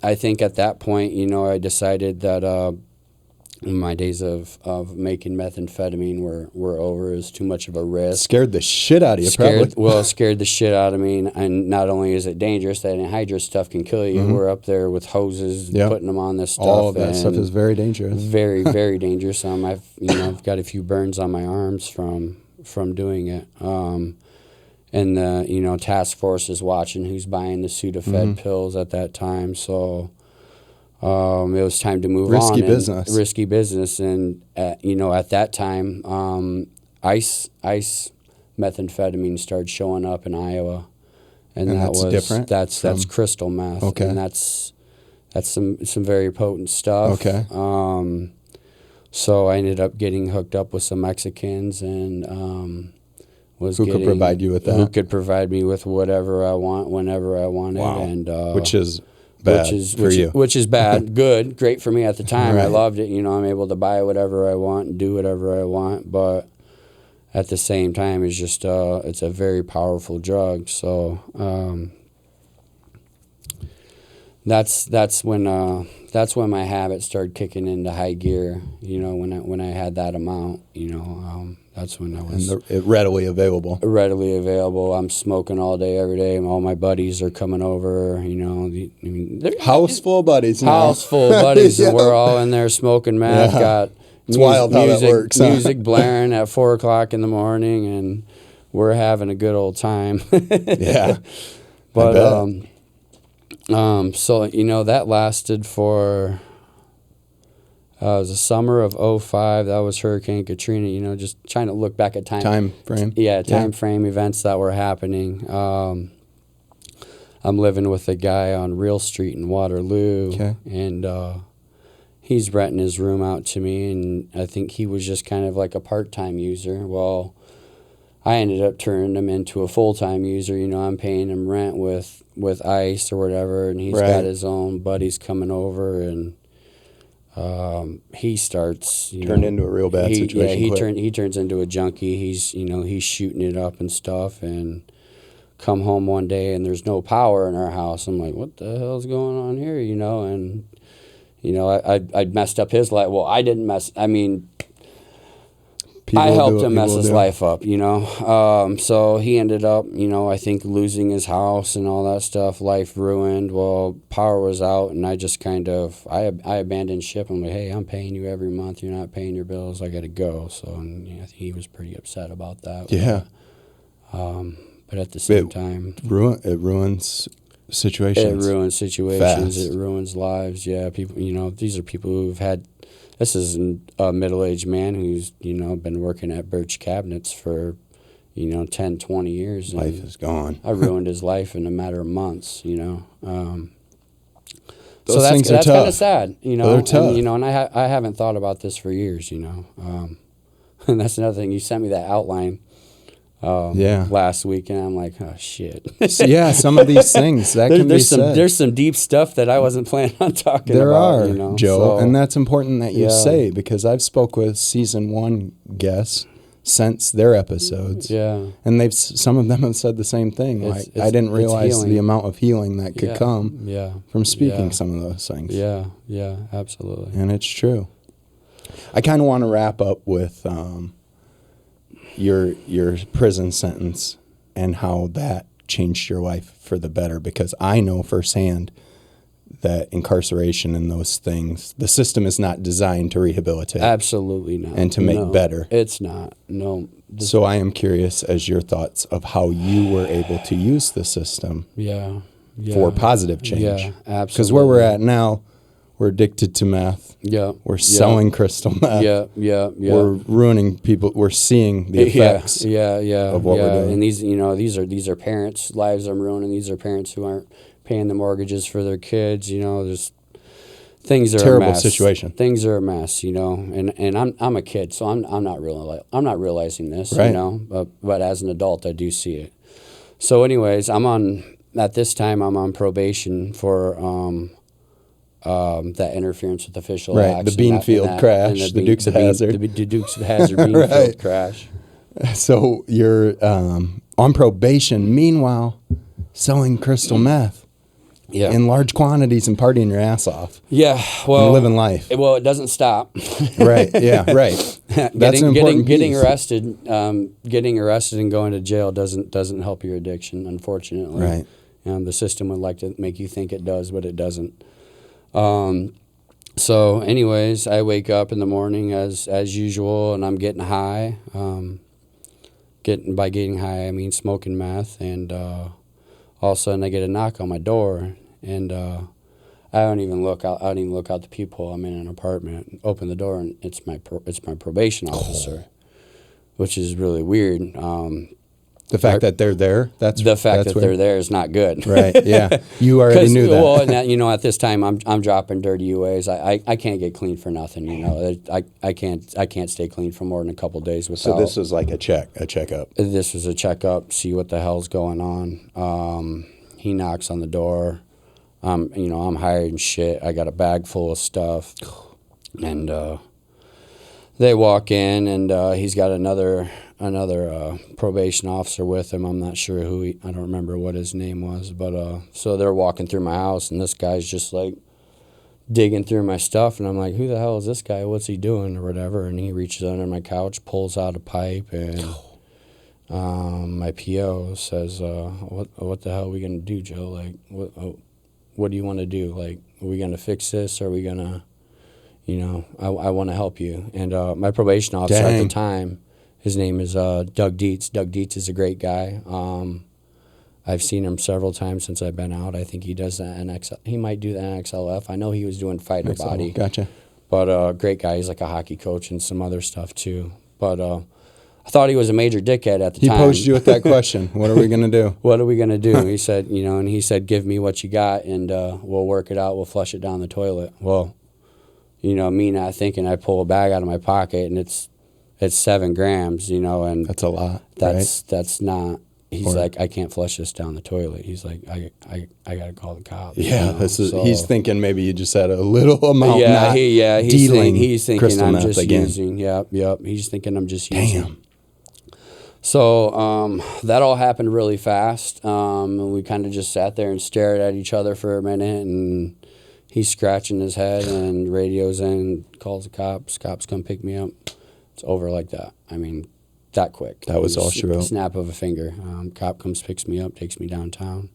Speaker 2: I think at that point, you know, I decided that my days of making methamphetamine were over. It was too much of a risk.
Speaker 1: Scared the shit out of you, probably.
Speaker 2: Well, scared the shit out of me. And not only is it dangerous, that anhydrous stuff can kill you. Mm-hmm. We're up there with hoses, putting them on this stuff.
Speaker 1: All of that stuff is very dangerous.
Speaker 2: Very, very dangerous. I've got a few burns on my arms from doing it. And the task force is watching who's buying the Sudafed pills at that time. So it was time to move on. Risky business. And at that time, ice methamphetamine started showing up in Iowa, and that's different. That's crystal meth.
Speaker 1: Okay.
Speaker 2: And that's some very potent stuff.
Speaker 1: Okay.
Speaker 2: So I ended up getting hooked up with some Mexicans and.
Speaker 1: Who could provide you with that?
Speaker 2: Who could provide me with whatever I want, whenever I wanted.
Speaker 1: Wow.
Speaker 2: And
Speaker 1: which is bad for you.
Speaker 2: Which is bad. Good. Great for me at the time.
Speaker 1: Right.
Speaker 2: I loved it. I'm able to buy whatever I want and do whatever I want. But at the same time, it's just it's a very powerful drug. So that's when that's when my habits started kicking into high gear. When I had that amount, that's when I was
Speaker 1: readily available.
Speaker 2: Readily available. I'm smoking all day, every day. All my buddies are coming over.
Speaker 1: House full of buddies.
Speaker 2: House full of buddies, and we're all in there smoking meth. Got
Speaker 1: it's wild how that works. Huh?
Speaker 2: Music blaring at 4 o'clock in the morning, and we're having a good old time.
Speaker 1: Yeah,
Speaker 2: but so that lasted for. It was the summer of 2005. That was Hurricane Katrina. Just trying to look back at time frame. Yeah, time frame events that were happening. I'm living with a guy on Real Street in Waterloo, and he's renting his room out to me, and I think he was just kind of like a part-time user. Well, I ended up turning him into a full-time user. I'm paying him rent with ICE or whatever, and he's got his own buddies coming over, and he starts
Speaker 1: turned into a real bad situation.
Speaker 2: Yeah, he turns into a junkie. He's shooting it up and stuff, and come home one day and there's no power in our house. I'm like, what the hell's going on here? And I'd messed up his life. Well, I didn't mess. I mean, I helped him mess his life up. So he ended up, I think losing his house and all that stuff. Life ruined. Well, power was out, and I just I abandoned ship. I'm like, hey, I'm paying you every month. You're not paying your bills. I got to go. So I think he was pretty upset about that.
Speaker 1: Yeah.
Speaker 2: But at the same time,
Speaker 1: it ruins situations.
Speaker 2: It ruins situations.
Speaker 1: Fast.
Speaker 2: It ruins lives. Yeah, people. These are people who've had. This is a middle-aged man who's been working at Birch Cabinets for 10, 20 years.
Speaker 1: Life is gone.
Speaker 2: I ruined his life in a matter of months.
Speaker 1: Those
Speaker 2: so that's
Speaker 1: things are tough.
Speaker 2: Kind of sad.
Speaker 1: They're tough.
Speaker 2: And I haven't thought about this for years. And that's another thing. You sent me that outline. Last week, and I'm like, oh shit.
Speaker 1: Yeah, some of these things that can be said.
Speaker 2: There's some deep stuff that I wasn't planning on talking
Speaker 1: there
Speaker 2: about.
Speaker 1: There are, Joe, and that's important that you say, because I've spoke with season 1 guests since their episodes, and some of them have said the same thing. I didn't realize the amount of healing that could come from speaking some of those things.
Speaker 2: Yeah, absolutely.
Speaker 1: And it's true. I kind of want to wrap up with. Your prison sentence and how that changed your life for the better, because I know firsthand that incarceration and those things, the system is not designed to rehabilitate.
Speaker 2: Absolutely not.
Speaker 1: And to make better.
Speaker 2: It's not. No.
Speaker 1: So I am curious as your thoughts of how you were able to use the system for positive change.
Speaker 2: Yeah, absolutely.
Speaker 1: Because where we're at now, we're addicted to meth.
Speaker 2: Yeah.
Speaker 1: We're selling crystal meth.
Speaker 2: Yeah.
Speaker 1: We're ruining people. We're seeing the effects of what we're doing.
Speaker 2: And these are parents' lives I'm ruining. These are parents who aren't paying the mortgages for their kids. There's things are
Speaker 1: terrible
Speaker 2: a mess.
Speaker 1: Situation.
Speaker 2: Things are a mess, And I'm a kid, so I'm not realizing this,
Speaker 1: right.
Speaker 2: But as an adult, I do see it. So, anyways, at this time I'm on probation for that interference with official acts.
Speaker 1: The Beanfield crash, the Dukes of Hazzard.
Speaker 2: The Dukes of Hazzard Beanfield crash.
Speaker 1: So you're on probation, meanwhile selling crystal meth in large quantities and partying your ass off.
Speaker 2: Yeah, well.
Speaker 1: And living life.
Speaker 2: Well, it doesn't stop.
Speaker 1: Right, yeah, right. That's an important piece.
Speaker 2: Getting arrested and going to jail doesn't help your addiction, unfortunately.
Speaker 1: Right.
Speaker 2: The system would like to make you think it does, but it doesn't. So anyways, I wake up in the morning as usual, and I'm getting high. By getting high, I mean smoking meth, and all of a sudden I get a knock on my door, and I don't even look out. I don't even look out the peephole. I'm in an apartment. Open the door, and it's my probation officer, which is really weird.
Speaker 1: The fact that they're there,
Speaker 2: they're there is not good.
Speaker 1: Right, yeah. You already knew that.
Speaker 2: Well, at this time, I'm dropping dirty UAs. I can't get clean for nothing, I can't stay clean for more than a couple days without.
Speaker 1: So this was like a checkup.
Speaker 2: This was a checkup, see what the hell's going on. He knocks on the door. I'm hired and shit. I got a bag full of stuff. And they walk in, and he's got another probation officer with him. I'm not sure I don't remember what his name was, but so they're walking through my house, and this guy's just like digging through my stuff, and I'm like, who the hell is this guy? What's he doing or whatever? And he reaches under my couch, pulls out a pipe, and my PO says, what the hell are we going to do, Joe? Like, what do you want to do? Like, are we going to fix this, or are we going to, I want to help you. And my probation officer at the time, his name is Doug Dietz. Doug Dietz is a great guy. I've seen him several times since I've been out. I think he does the NXL. He might do the NXLF. I know he was doing fighter body.
Speaker 1: Gotcha.
Speaker 2: But great guy. He's like a hockey coach and some other stuff too. But I thought he was a major dickhead at the time.
Speaker 1: He posed you with that question. What are we going to do?
Speaker 2: What are we going to do? He said, and he said, give me what you got, and we'll work it out. We'll flush it down the toilet. Well, me not thinking, I pull a bag out of my pocket, and it's 7 grams, and
Speaker 1: that's a lot.
Speaker 2: That's not. He's like, I can't flush this down the toilet. He's like, I got to call the cops.
Speaker 1: Yeah, he's thinking maybe you just had a little amount.
Speaker 2: He's thinking I'm just
Speaker 1: again.
Speaker 2: using. Yep. He's thinking I'm just using. Damn. So that all happened really fast. And we kind of just sat there and stared at each other for a minute, and he's scratching his head and radios in, calls the cops. Cops come pick me up. It's over like that. I mean, that quick.
Speaker 1: That was all she wrote.
Speaker 2: Snap of a finger. Cop comes, picks me up, takes me downtown.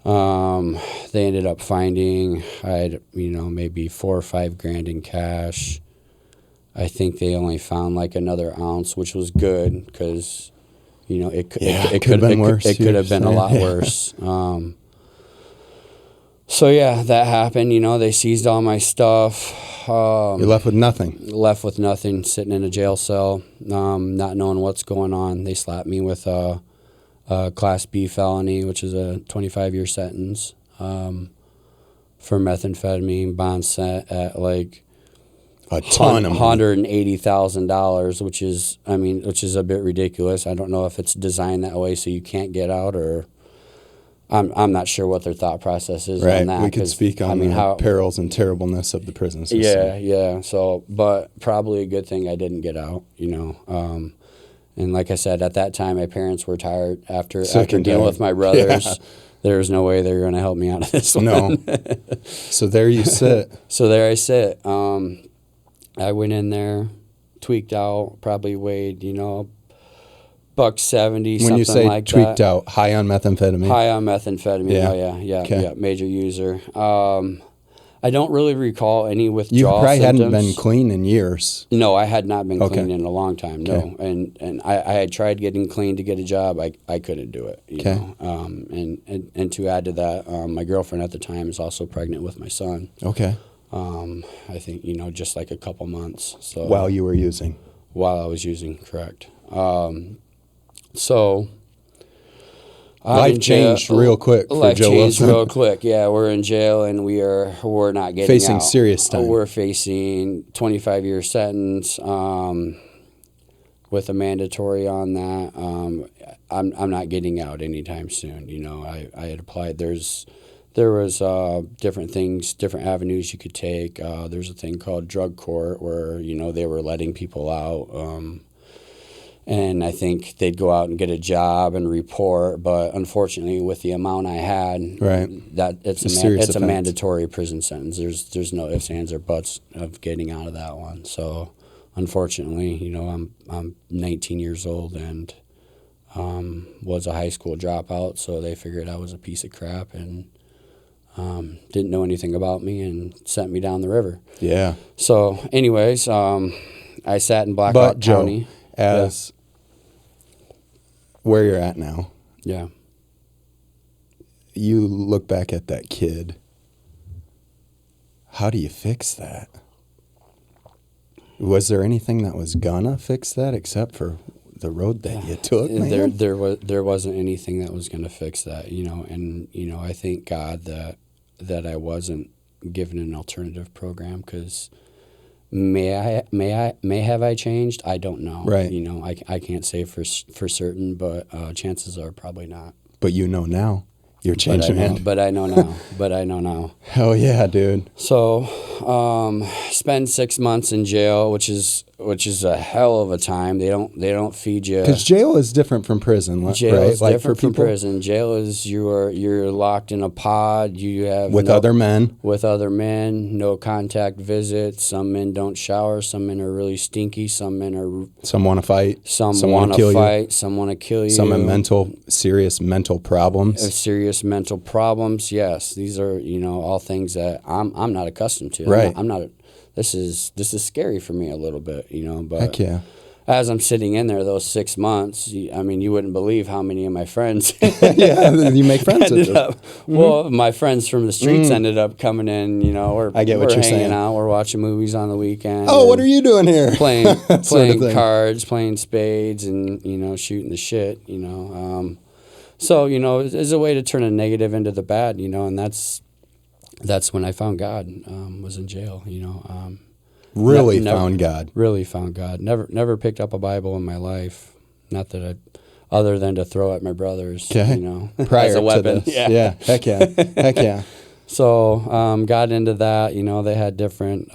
Speaker 2: They ended up finding, I had, maybe $4 or $5 grand in cash. I think they only found like another ounce, which was good because, it could have been worse. It could have been a lot worse. So yeah, that happened. They seized all my stuff. You're
Speaker 1: left with nothing.
Speaker 2: Left with nothing, sitting in a jail cell, not knowing what's going on. They slapped me with a Class B felony, which is a 25-year sentence for methamphetamine. Bond set at like
Speaker 1: a ton of
Speaker 2: $180,000, which is a bit ridiculous. I don't know if it's designed that way so you can't get out, or I'm not sure what their thought process is on that.
Speaker 1: We could speak on the perils and terribleness of the prison system.
Speaker 2: Yeah. So, but probably a good thing I didn't get out, And like I said, at that time, my parents were tired after dealing with my brothers. Yeah. There was no way they were going to help me out of this one.
Speaker 1: No. So there you sit.
Speaker 2: So there I sit. I went in there, tweaked out, probably weighed, $170, something like that.
Speaker 1: When you say tweaked out, high on methamphetamine?
Speaker 2: High on methamphetamine, yeah.
Speaker 1: Okay.
Speaker 2: Yeah, major user. I don't really recall any withdrawal
Speaker 1: You probably
Speaker 2: symptoms.
Speaker 1: hadn't been clean in years.
Speaker 2: No, I had not been clean in a long time, no. And I had tried getting clean to get a job. I couldn't do it, you know. And to add to that, my girlfriend at the time is also pregnant with my son.
Speaker 1: Okay.
Speaker 2: I think, just like a couple months. So
Speaker 1: while you were using?
Speaker 2: While I was using, correct. So
Speaker 1: life changed real quick for Joe Wilson.
Speaker 2: Life changed real quick. Yeah, we're in jail and we're not getting
Speaker 1: facing
Speaker 2: out.
Speaker 1: Serious time.
Speaker 2: We're facing 25-year sentence with a mandatory on that. I'm not getting out anytime soon. I had applied. There was different things, different avenues you could take. There's a thing called drug court where they were letting people out. And I think they'd go out and get a job and report, but unfortunately, with the amount I had, that it's a mandatory prison sentence. There's no ifs, ands, or buts of getting out of that one. So, unfortunately, I'm 19 years old and was a high school dropout. So they figured I was a piece of crap and didn't know anything about me and sent me down the river.
Speaker 1: Yeah.
Speaker 2: So, anyways, I sat in Blackhawk County.
Speaker 1: As where you're at now, you look back at that kid. How do you fix that? Was there anything that was gonna fix that except for the road that you took, man?
Speaker 2: There wasn't anything that was gonna fix that, and I thank God that I wasn't given an alternative program because. May have I changed? I don't know.
Speaker 1: Right.
Speaker 2: I can't say for certain, but chances are probably not.
Speaker 1: But now. You're changing, man.
Speaker 2: But I know now.
Speaker 1: Hell yeah, dude.
Speaker 2: So, spend 6 months in jail, which is which is a hell of a time. They don't feed you.
Speaker 1: Because jail is different from prison,
Speaker 2: Jail
Speaker 1: right?
Speaker 2: is different from prison. Jail is you're locked in a pod. You have
Speaker 1: with other men.
Speaker 2: With other men, no contact visits. Some men don't shower. Some men are really stinky. Some men are.
Speaker 1: Some want to fight.
Speaker 2: Some want to fight. Some want to kill you.
Speaker 1: Some have serious mental problems.
Speaker 2: Serious mental problems. Yes, these are all things that I'm not accustomed to.
Speaker 1: Right.
Speaker 2: I'm not. This is scary for me a little bit, But
Speaker 1: heck yeah.
Speaker 2: As I'm sitting in there those 6 months, you wouldn't believe how many of my friends.
Speaker 1: Yeah, you make friends with them.
Speaker 2: Well, my friends from the streets ended up coming in.
Speaker 1: I get what you're
Speaker 2: hanging
Speaker 1: saying.
Speaker 2: out. We're watching movies on the weekend.
Speaker 1: Oh, what are you doing here?
Speaker 2: Playing
Speaker 1: thing.
Speaker 2: cards, playing spades, and shooting the shit. So it's a way to turn a negative into the bad. And that's when I found God. Was in jail.
Speaker 1: Really found God.
Speaker 2: Really found God. Never picked up a Bible in my life. Not that other than to throw at my brothers.
Speaker 1: Prior
Speaker 2: as a weapon.
Speaker 1: To this. Yeah. Heck yeah. Heck yeah.
Speaker 2: So got into that. They had different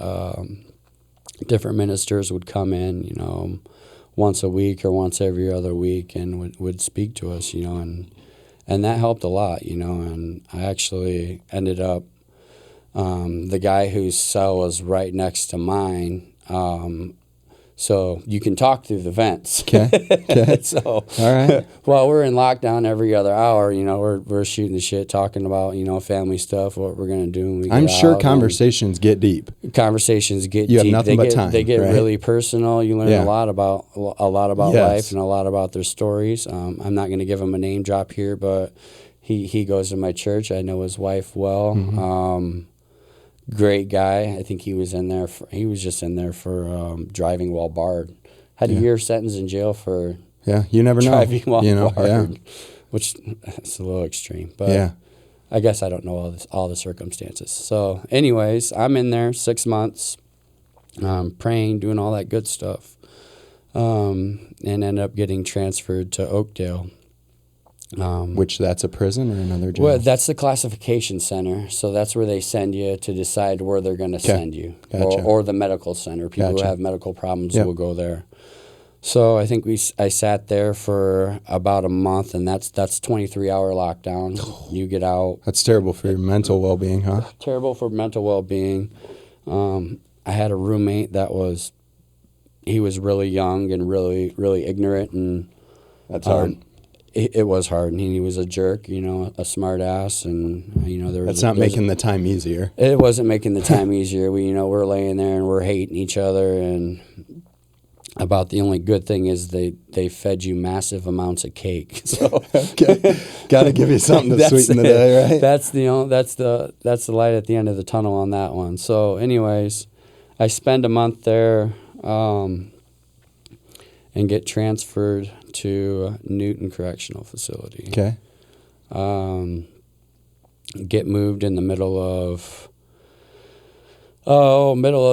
Speaker 2: ministers would come in. Once a week or once every other week, and would speak to us. And that helped a lot. And I actually ended up. The guy whose cell was right next to mine, so you can talk through the vents.
Speaker 1: Okay.
Speaker 2: So,
Speaker 1: all right.
Speaker 2: While we're in lockdown every other hour, we're shooting the shit, talking about family stuff, what we're gonna do. When we
Speaker 1: I'm
Speaker 2: get
Speaker 1: sure
Speaker 2: out,
Speaker 1: conversations get deep.
Speaker 2: Conversations get
Speaker 1: you
Speaker 2: deep.
Speaker 1: have nothing but time.
Speaker 2: They get
Speaker 1: right?
Speaker 2: really personal. You learn a lot about
Speaker 1: Yes.
Speaker 2: life and a lot about their stories. I'm not gonna give him a name drop here, but he goes to my church. I know his wife well.
Speaker 1: Mm-hmm.
Speaker 2: Great guy. I think he was just in there for driving while barred. Had a year sentence in jail for
Speaker 1: you never know.
Speaker 2: Driving while barred,
Speaker 1: yeah.
Speaker 2: which is a little extreme. But I guess I don't know all the circumstances. So anyways, I'm in there 6 months, praying, doing all that good stuff, and end up getting transferred to Oakdale.
Speaker 1: Which that's a prison or another jail?
Speaker 2: Well, that's the classification center. So that's where they send you to decide where they're going to send you.
Speaker 1: Gotcha.
Speaker 2: Or the medical center. People who have medical problems will go there. So I think I sat there for about a month, and that's 23-hour lockdown. You get out.
Speaker 1: That's terrible for your mental well-being, huh?
Speaker 2: Terrible for mental well-being. I had a roommate he was really young and really, really ignorant. And
Speaker 1: that's hard.
Speaker 2: It was hard, and he was a jerk, a smart ass, and
Speaker 1: that's not making the time easier.
Speaker 2: It wasn't making the time easier. We're laying there and we're hating each other, and about the only good thing is they fed you massive amounts of cake. So
Speaker 1: got to give you something to sweeten the day, right?
Speaker 2: That's the light at the end of the tunnel on that one. So, anyways, I spend a month there. And get transferred to Newton Correctional Facility.
Speaker 1: Okay.
Speaker 2: Get moved in the middle of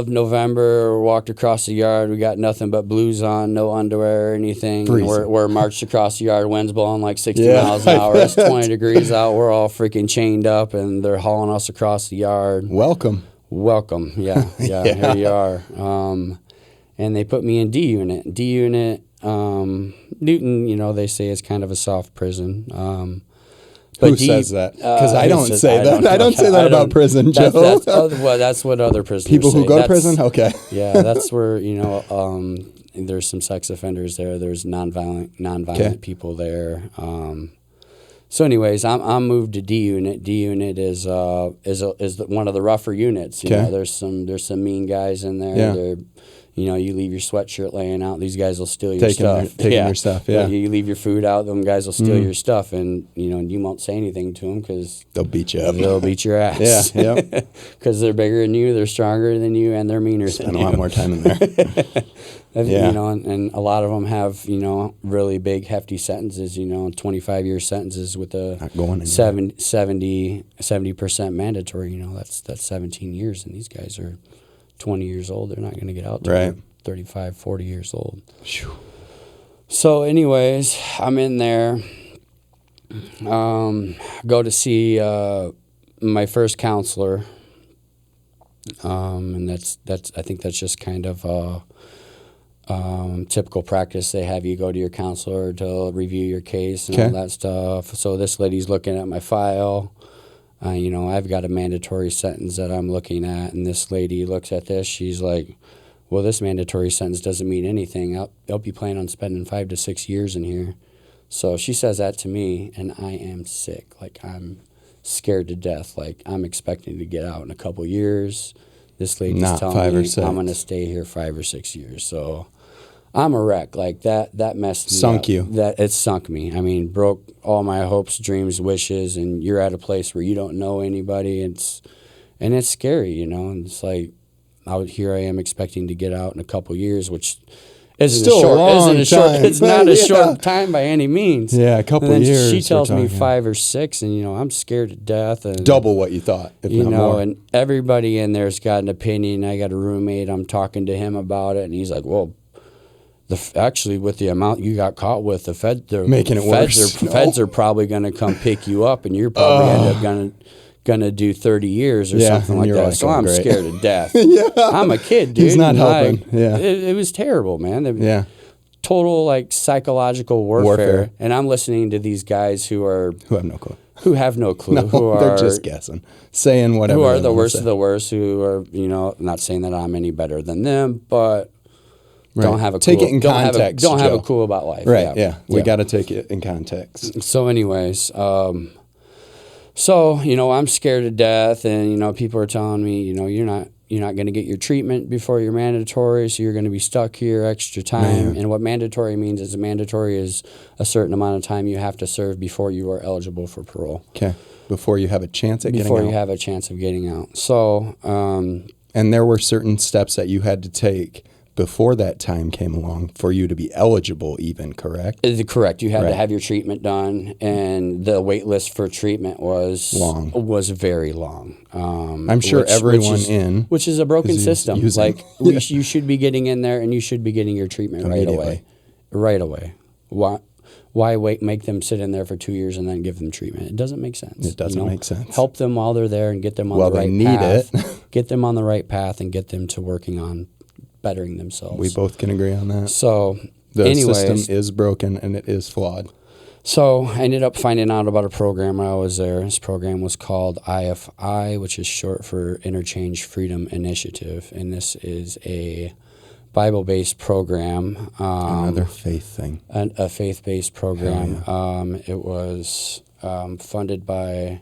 Speaker 2: November. Walked across the yard. We got nothing but blues on, no underwear or anything. We're marched across the yard. Wind's blowing like 60 miles an hour. It's 20 degrees out. We're all freaking chained up, and they're hauling us across the yard.
Speaker 1: Welcome.
Speaker 2: Yeah. Here you are. And they put me in D unit. Newton, they say is kind of a soft prison. But
Speaker 1: who says that? Because I don't say that. I don't say that about prison, Joe.
Speaker 2: That's what other prisoners
Speaker 1: People who
Speaker 2: say.
Speaker 1: go to prison? Okay.
Speaker 2: Yeah, that's where, there's some sex offenders there. There's nonviolent people there. So anyways, I'm moved to D unit. D unit is one of the rougher units. There's some mean guys in there.
Speaker 1: Yeah.
Speaker 2: You leave your sweatshirt laying out. These guys will steal your stuff.
Speaker 1: Taking your stuff, yeah.
Speaker 2: You leave your food out. Them guys will steal your stuff, and you won't say anything to them because
Speaker 1: they'll beat you up.
Speaker 2: They'll beat your ass.
Speaker 1: Yeah,
Speaker 2: Because they're bigger than you, they're stronger than you, and they're meaner than you.
Speaker 1: Spend a lot more time in there.
Speaker 2: And a lot of them have really big, hefty sentences. 25-year sentences with a 70% mandatory. That's 17 years, and these guys are 20 years old. They're not going to get out till they're 35, 40 years old. Whew. So anyways, I'm in there, go to see my first counselor, and that's I think that's just kind of typical practice. They have you go to your counselor to review your case and
Speaker 1: Okay.
Speaker 2: all that stuff. So this lady's looking at my file. I've got a mandatory sentence that I'm looking at, and this lady looks at this. She's like, well, this mandatory sentence doesn't mean anything. I'll be planning on spending 5 to 6 years in here. So she says that to me, and I am sick. Like, I'm scared to death. Like, I'm expecting to get out in a couple years. This lady's
Speaker 1: Not
Speaker 2: telling
Speaker 1: 5 or
Speaker 2: me
Speaker 1: 6.
Speaker 2: I'm going to stay here 5 or 6 years. So I'm a wreck. Like, that messed me up.
Speaker 1: Sunk you.
Speaker 2: It sunk me. I mean, broke all my hopes, dreams, wishes, and you're at a place where you don't know anybody. And it's scary, And it's like, here I am expecting to get out in a couple years, which isn't
Speaker 1: Still
Speaker 2: a
Speaker 1: long time.
Speaker 2: It's not a
Speaker 1: Yeah.
Speaker 2: short time by any means.
Speaker 1: Yeah, a couple
Speaker 2: And then
Speaker 1: years
Speaker 2: she
Speaker 1: we're
Speaker 2: tells me
Speaker 1: talking.
Speaker 2: 5 or 6, and I'm scared to death. And
Speaker 1: Double what you thought, if not more.
Speaker 2: and everybody in there's got an opinion. I got a roommate. I'm talking to him about it, and he's like, "Well, actually, with the amount you got caught with, they're
Speaker 1: Making it worse.
Speaker 2: Feds are probably going to come pick you up, and you're probably end up gonna do 30 years or
Speaker 1: Yeah,
Speaker 2: something
Speaker 1: and
Speaker 2: like
Speaker 1: you're
Speaker 2: that."
Speaker 1: like,
Speaker 2: So
Speaker 1: "Oh,
Speaker 2: I'm
Speaker 1: great."
Speaker 2: scared to death.
Speaker 1: Yeah.
Speaker 2: I'm a kid, dude.
Speaker 1: He's not
Speaker 2: and
Speaker 1: helping. Yeah.
Speaker 2: It was terrible, man.
Speaker 1: Yeah.
Speaker 2: Total psychological warfare. And I'm listening to these guys who
Speaker 1: Who have no clue.
Speaker 2: have no clue.
Speaker 1: No, they're just guessing, saying whatever.
Speaker 2: Who are
Speaker 1: they
Speaker 2: the
Speaker 1: wanna
Speaker 2: worst
Speaker 1: say.
Speaker 2: of the worst, who are, not saying that I'm any better than them, but
Speaker 1: Right.
Speaker 2: don't have a
Speaker 1: Take
Speaker 2: clue.
Speaker 1: it in
Speaker 2: don't
Speaker 1: context,
Speaker 2: have a
Speaker 1: Joe.
Speaker 2: clue about life.
Speaker 1: Right, yeah. We got to take it in context.
Speaker 2: So anyways, I'm scared to death, and, people are telling me, you're not going to get your treatment before you're mandatory, so you're going to be stuck here extra time.
Speaker 1: Man.
Speaker 2: And what mandatory means is mandatory is a certain amount of time you have to serve before you are eligible for parole.
Speaker 1: Okay. Before you have a chance at getting out.
Speaker 2: Before you have a chance of getting out. So,
Speaker 1: And there were certain steps that you had to take before that time came along for you to be eligible even, correct?
Speaker 2: Correct. You had
Speaker 1: Right.
Speaker 2: to have your treatment done, and the wait list for treatment was
Speaker 1: Long.
Speaker 2: Was very long.
Speaker 1: I'm sure everyone
Speaker 2: which is a broken
Speaker 1: is
Speaker 2: system.
Speaker 1: using-
Speaker 2: You should be getting in there, and you should be getting your treatment right away. Right away. Why make them sit in there for 2 years and then give them treatment? It doesn't make sense.
Speaker 1: It doesn't make sense.
Speaker 2: Help them while they're there and get them on
Speaker 1: Well,
Speaker 2: the right
Speaker 1: they need
Speaker 2: path.
Speaker 1: it.
Speaker 2: Get them on the right path and get them to working on bettering themselves.
Speaker 1: We both can agree on that.
Speaker 2: So,
Speaker 1: The
Speaker 2: anyways,
Speaker 1: system is broken and it is flawed.
Speaker 2: So I ended up finding out about a program while I was there. This program was called IFI, which is short for Interchange Freedom Initiative. And this is a Bible-based program.
Speaker 1: Another faith thing.
Speaker 2: A faith-based program. It was funded by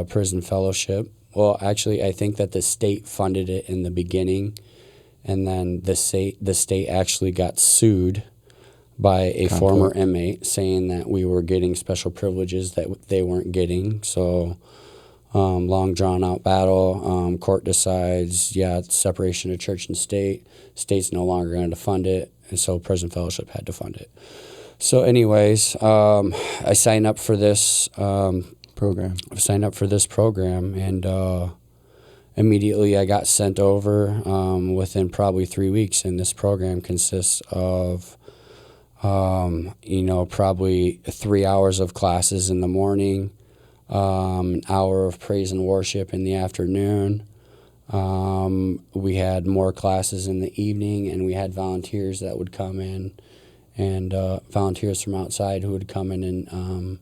Speaker 2: Prison Fellowship. Well, actually, I think that the state funded it in the beginning. And then the state actually got sued by a former inmate, saying that we were getting special privileges that they weren't getting. So, long drawn out battle. Court decides, it's separation of church and state. State's no longer going to fund it, and so Prison Fellowship had to fund it. So, anyways, I signed up for this
Speaker 1: Program.
Speaker 2: and immediately I got sent over within probably 3 weeks, and this program consists of, probably 3 hours of classes in the morning, an hour of praise and worship in the afternoon. We had more classes in the evening, and we had volunteers that would come in, and volunteers from outside who would come in and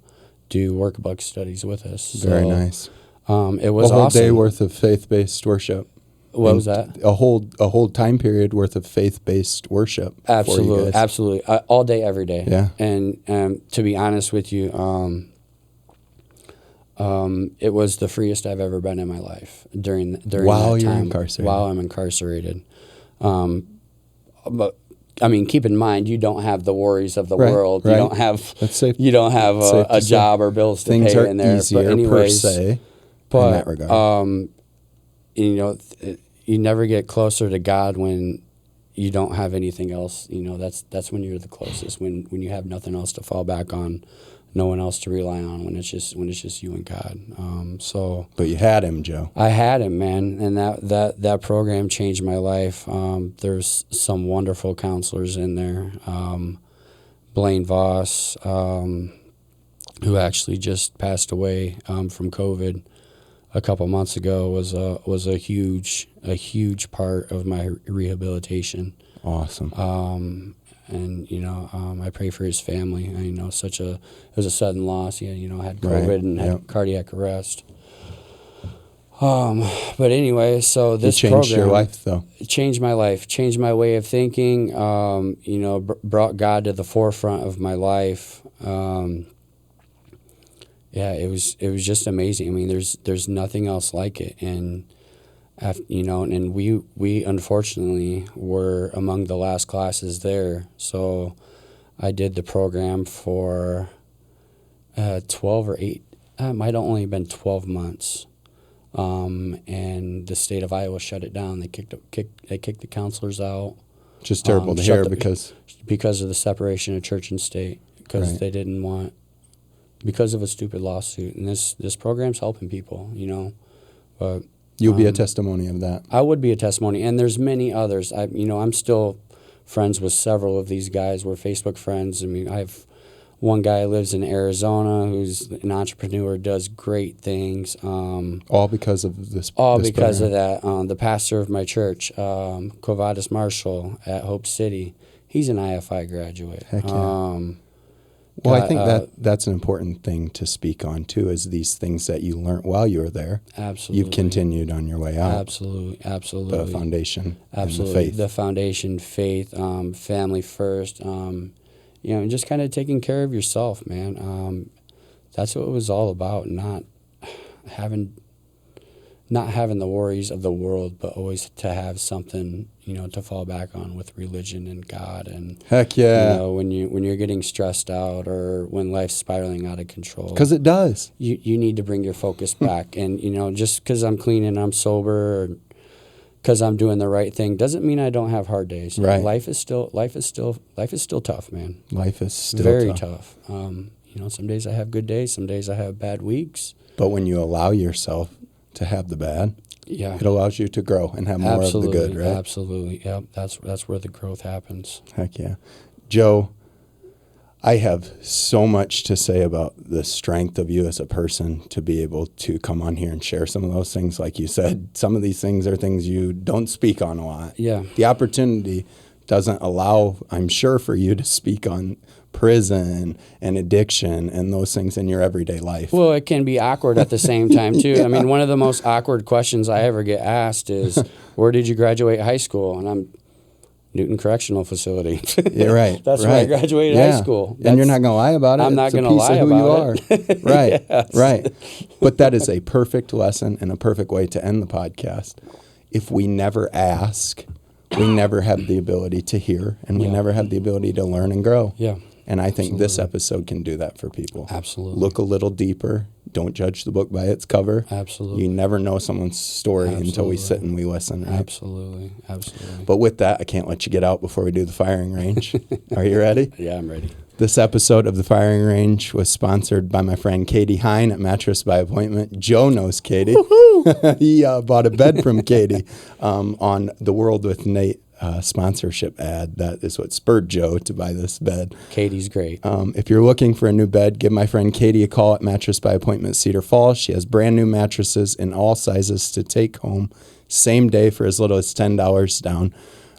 Speaker 2: do workbook studies with us.
Speaker 1: Very nice.
Speaker 2: It was
Speaker 1: a whole
Speaker 2: awesome.
Speaker 1: day worth of faith-based worship.
Speaker 2: What was that?
Speaker 1: A whole time period worth of faith-based worship. For you guys.
Speaker 2: Absolutely, all day, every day.
Speaker 1: Yeah.
Speaker 2: And to be honest with you, it was the freest I've ever been in my life during
Speaker 1: While
Speaker 2: that
Speaker 1: you're
Speaker 2: time.
Speaker 1: incarcerated.
Speaker 2: While I'm incarcerated. But I mean, keep in mind, you don't have the worries of the world.
Speaker 1: Right.
Speaker 2: You don't have.
Speaker 1: That's safe.
Speaker 2: You don't have
Speaker 1: Safe to
Speaker 2: a
Speaker 1: say.
Speaker 2: job or bills to
Speaker 1: Things
Speaker 2: pay
Speaker 1: are
Speaker 2: in there.
Speaker 1: easier
Speaker 2: But anyways,
Speaker 1: per se
Speaker 2: but
Speaker 1: in that regard.
Speaker 2: You never get closer to God when you don't have anything else. That's when you're the closest. When you have nothing else to fall back on, no one else to rely on. When it's just you and God.
Speaker 1: But you had him, Joe.
Speaker 2: I had him, man, and that program changed my life. There's some wonderful counselors in there. Blaine Voss, who actually just passed away from COVID a couple months ago, was a huge part of my rehabilitation.
Speaker 1: Awesome.
Speaker 2: And I pray for his family. It was a sudden loss. He had COVID
Speaker 1: Right.
Speaker 2: and had
Speaker 1: Yep.
Speaker 2: cardiac arrest. But anyway, so this
Speaker 1: You changed
Speaker 2: program
Speaker 1: your life, though.
Speaker 2: changed my life, changed my way of thinking. Brought God to the forefront of my life. It was just amazing. I mean, there's nothing else like it. And and we unfortunately were among the last classes there. So I did the program for 12 or 8. It might have only been 12 months. And the state of Iowa shut it down. They kicked the counselors out.
Speaker 1: Just terrible to hear
Speaker 2: because of the separation of church and state. Because
Speaker 1: Right.
Speaker 2: they didn't want, because of a stupid lawsuit. And this program's helping people, But
Speaker 1: you'll be a testimony of that.
Speaker 2: I would be a testimony, and there's many others. I'm still friends with several of these guys. We're Facebook friends. I mean, I have one guy who lives in Arizona who's an entrepreneur, does great things.
Speaker 1: All because of this.
Speaker 2: All
Speaker 1: this
Speaker 2: because
Speaker 1: program.
Speaker 2: of that. The pastor of my church, Covadis Marshall at Hope City, he's an IFI graduate.
Speaker 1: Heck yeah. Well, I think that's an important thing to speak on, too, is these things that you learned while you were there.
Speaker 2: Absolutely.
Speaker 1: You've continued on your way out.
Speaker 2: Absolutely.
Speaker 1: The foundation
Speaker 2: Absolutely.
Speaker 1: and the faith.
Speaker 2: The foundation, faith, family first, and just kind of taking care of yourself, man. That's what it was all about, not having the worries of the world, but always to have something, to fall back on with religion and God. And
Speaker 1: Heck yeah.
Speaker 2: when you're getting stressed out or when life's spiraling out of control,
Speaker 1: Because it does.
Speaker 2: you need to bring your focus back. And just because I'm clean and I'm sober, or because I'm doing the right thing, doesn't mean I don't have hard days.
Speaker 1: Right.
Speaker 2: Life is still tough, man.
Speaker 1: Life is still
Speaker 2: Very
Speaker 1: tough.
Speaker 2: Some days I have good days, some days I have bad weeks.
Speaker 1: But when you allow yourself to have the bad,
Speaker 2: Yeah.
Speaker 1: it allows you to grow and have more of the good, right?
Speaker 2: Absolutely. Yep. That's where the growth happens.
Speaker 1: Heck yeah. Joe, I have so much to say about the strength of you as a person to be able to come on here and share some of those things. Like you said, some of these things are things you don't speak on a lot.
Speaker 2: Yeah.
Speaker 1: The opportunity doesn't allow, I'm sure, for you to speak on prison and addiction and those things in your everyday life.
Speaker 2: Well, it can be awkward at the same time, too. I mean, one of the most awkward questions I ever get asked is, where did you graduate high school? And I'm Newton Correctional Facility.
Speaker 1: Yeah, right.
Speaker 2: That's where I graduated high school.
Speaker 1: And you're not going to lie about it.
Speaker 2: I'm not
Speaker 1: going
Speaker 2: to lie about
Speaker 1: it. Right,
Speaker 2: Yes.
Speaker 1: right. But that is a perfect lesson and a perfect way to end the podcast. If we never ask, we never have the ability to hear, and we never have the ability to learn and grow.
Speaker 2: Yeah.
Speaker 1: And I think this episode can do that for people.
Speaker 2: Absolutely.
Speaker 1: Look a little deeper. Don't judge the book by its cover.
Speaker 2: Absolutely.
Speaker 1: You never know someone's story until we sit and we listen, right?
Speaker 2: Absolutely.
Speaker 1: But with that, I can't let you get out before we do the firing range. Are you ready?
Speaker 2: Yeah, I'm ready.
Speaker 1: This episode of the firing range was sponsored by my friend Katie Hine at Mattress by Appointment. Joe knows Katie. He bought a bed from Katie on the World with Nate sponsorship ad. That is what spurred Joe to buy this bed.
Speaker 2: Katie's great.
Speaker 1: If you're looking for a new bed, give my friend Katie a call at Mattress by Appointment Cedar Falls. She has brand new mattresses in all sizes to take home same day for as little as $10 down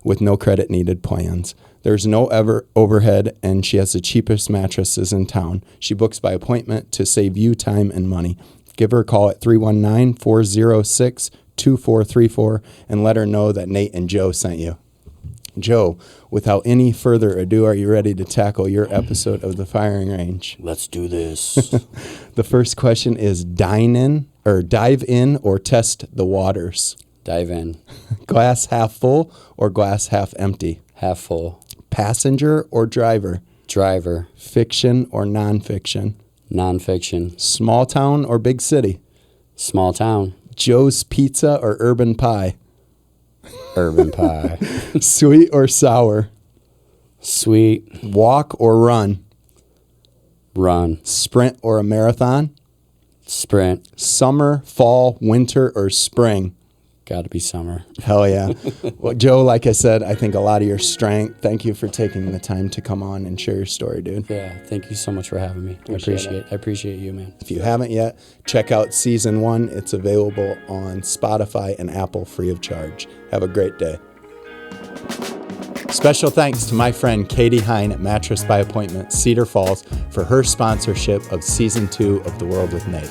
Speaker 1: with no credit needed plans. There's no overhead, and she has the cheapest mattresses in town. She books by appointment to save you time and money. Give her a call at 319-406-2434 and let her know that Nate and Joe sent you. Joe, without any further ado, are you ready to tackle your episode of the firing range?
Speaker 2: Let's do this.
Speaker 1: The first question is dive in or test the waters.
Speaker 2: Dive in.
Speaker 1: Glass half full or glass half empty?
Speaker 2: Half full.
Speaker 1: Passenger or driver?
Speaker 2: Driver.
Speaker 1: Fiction or nonfiction?
Speaker 2: Nonfiction.
Speaker 1: Small town or big city?
Speaker 2: Small town.
Speaker 1: Joe's Pizza or Urban Pie?
Speaker 2: Urban Pie.
Speaker 1: Sweet or sour?
Speaker 2: Sweet.
Speaker 1: Walk or run?
Speaker 2: Run.
Speaker 1: Sprint or a marathon?
Speaker 2: Sprint.
Speaker 1: Summer, fall, winter, or spring?
Speaker 2: Got to be summer.
Speaker 1: Hell yeah. Well, Joe, like I said, I think a lot of your strength. Thank you for taking the time to come on and share your story, dude.
Speaker 2: Yeah, thank you so much for having me. I appreciate you, man.
Speaker 1: If you haven't yet, check out season 1. It's available on Spotify and Apple free of charge. Have a great day. Special thanks to my friend Katie Hine at Mattress by Appointment, Cedar Falls, for her sponsorship of Season 2 of The World with Nate.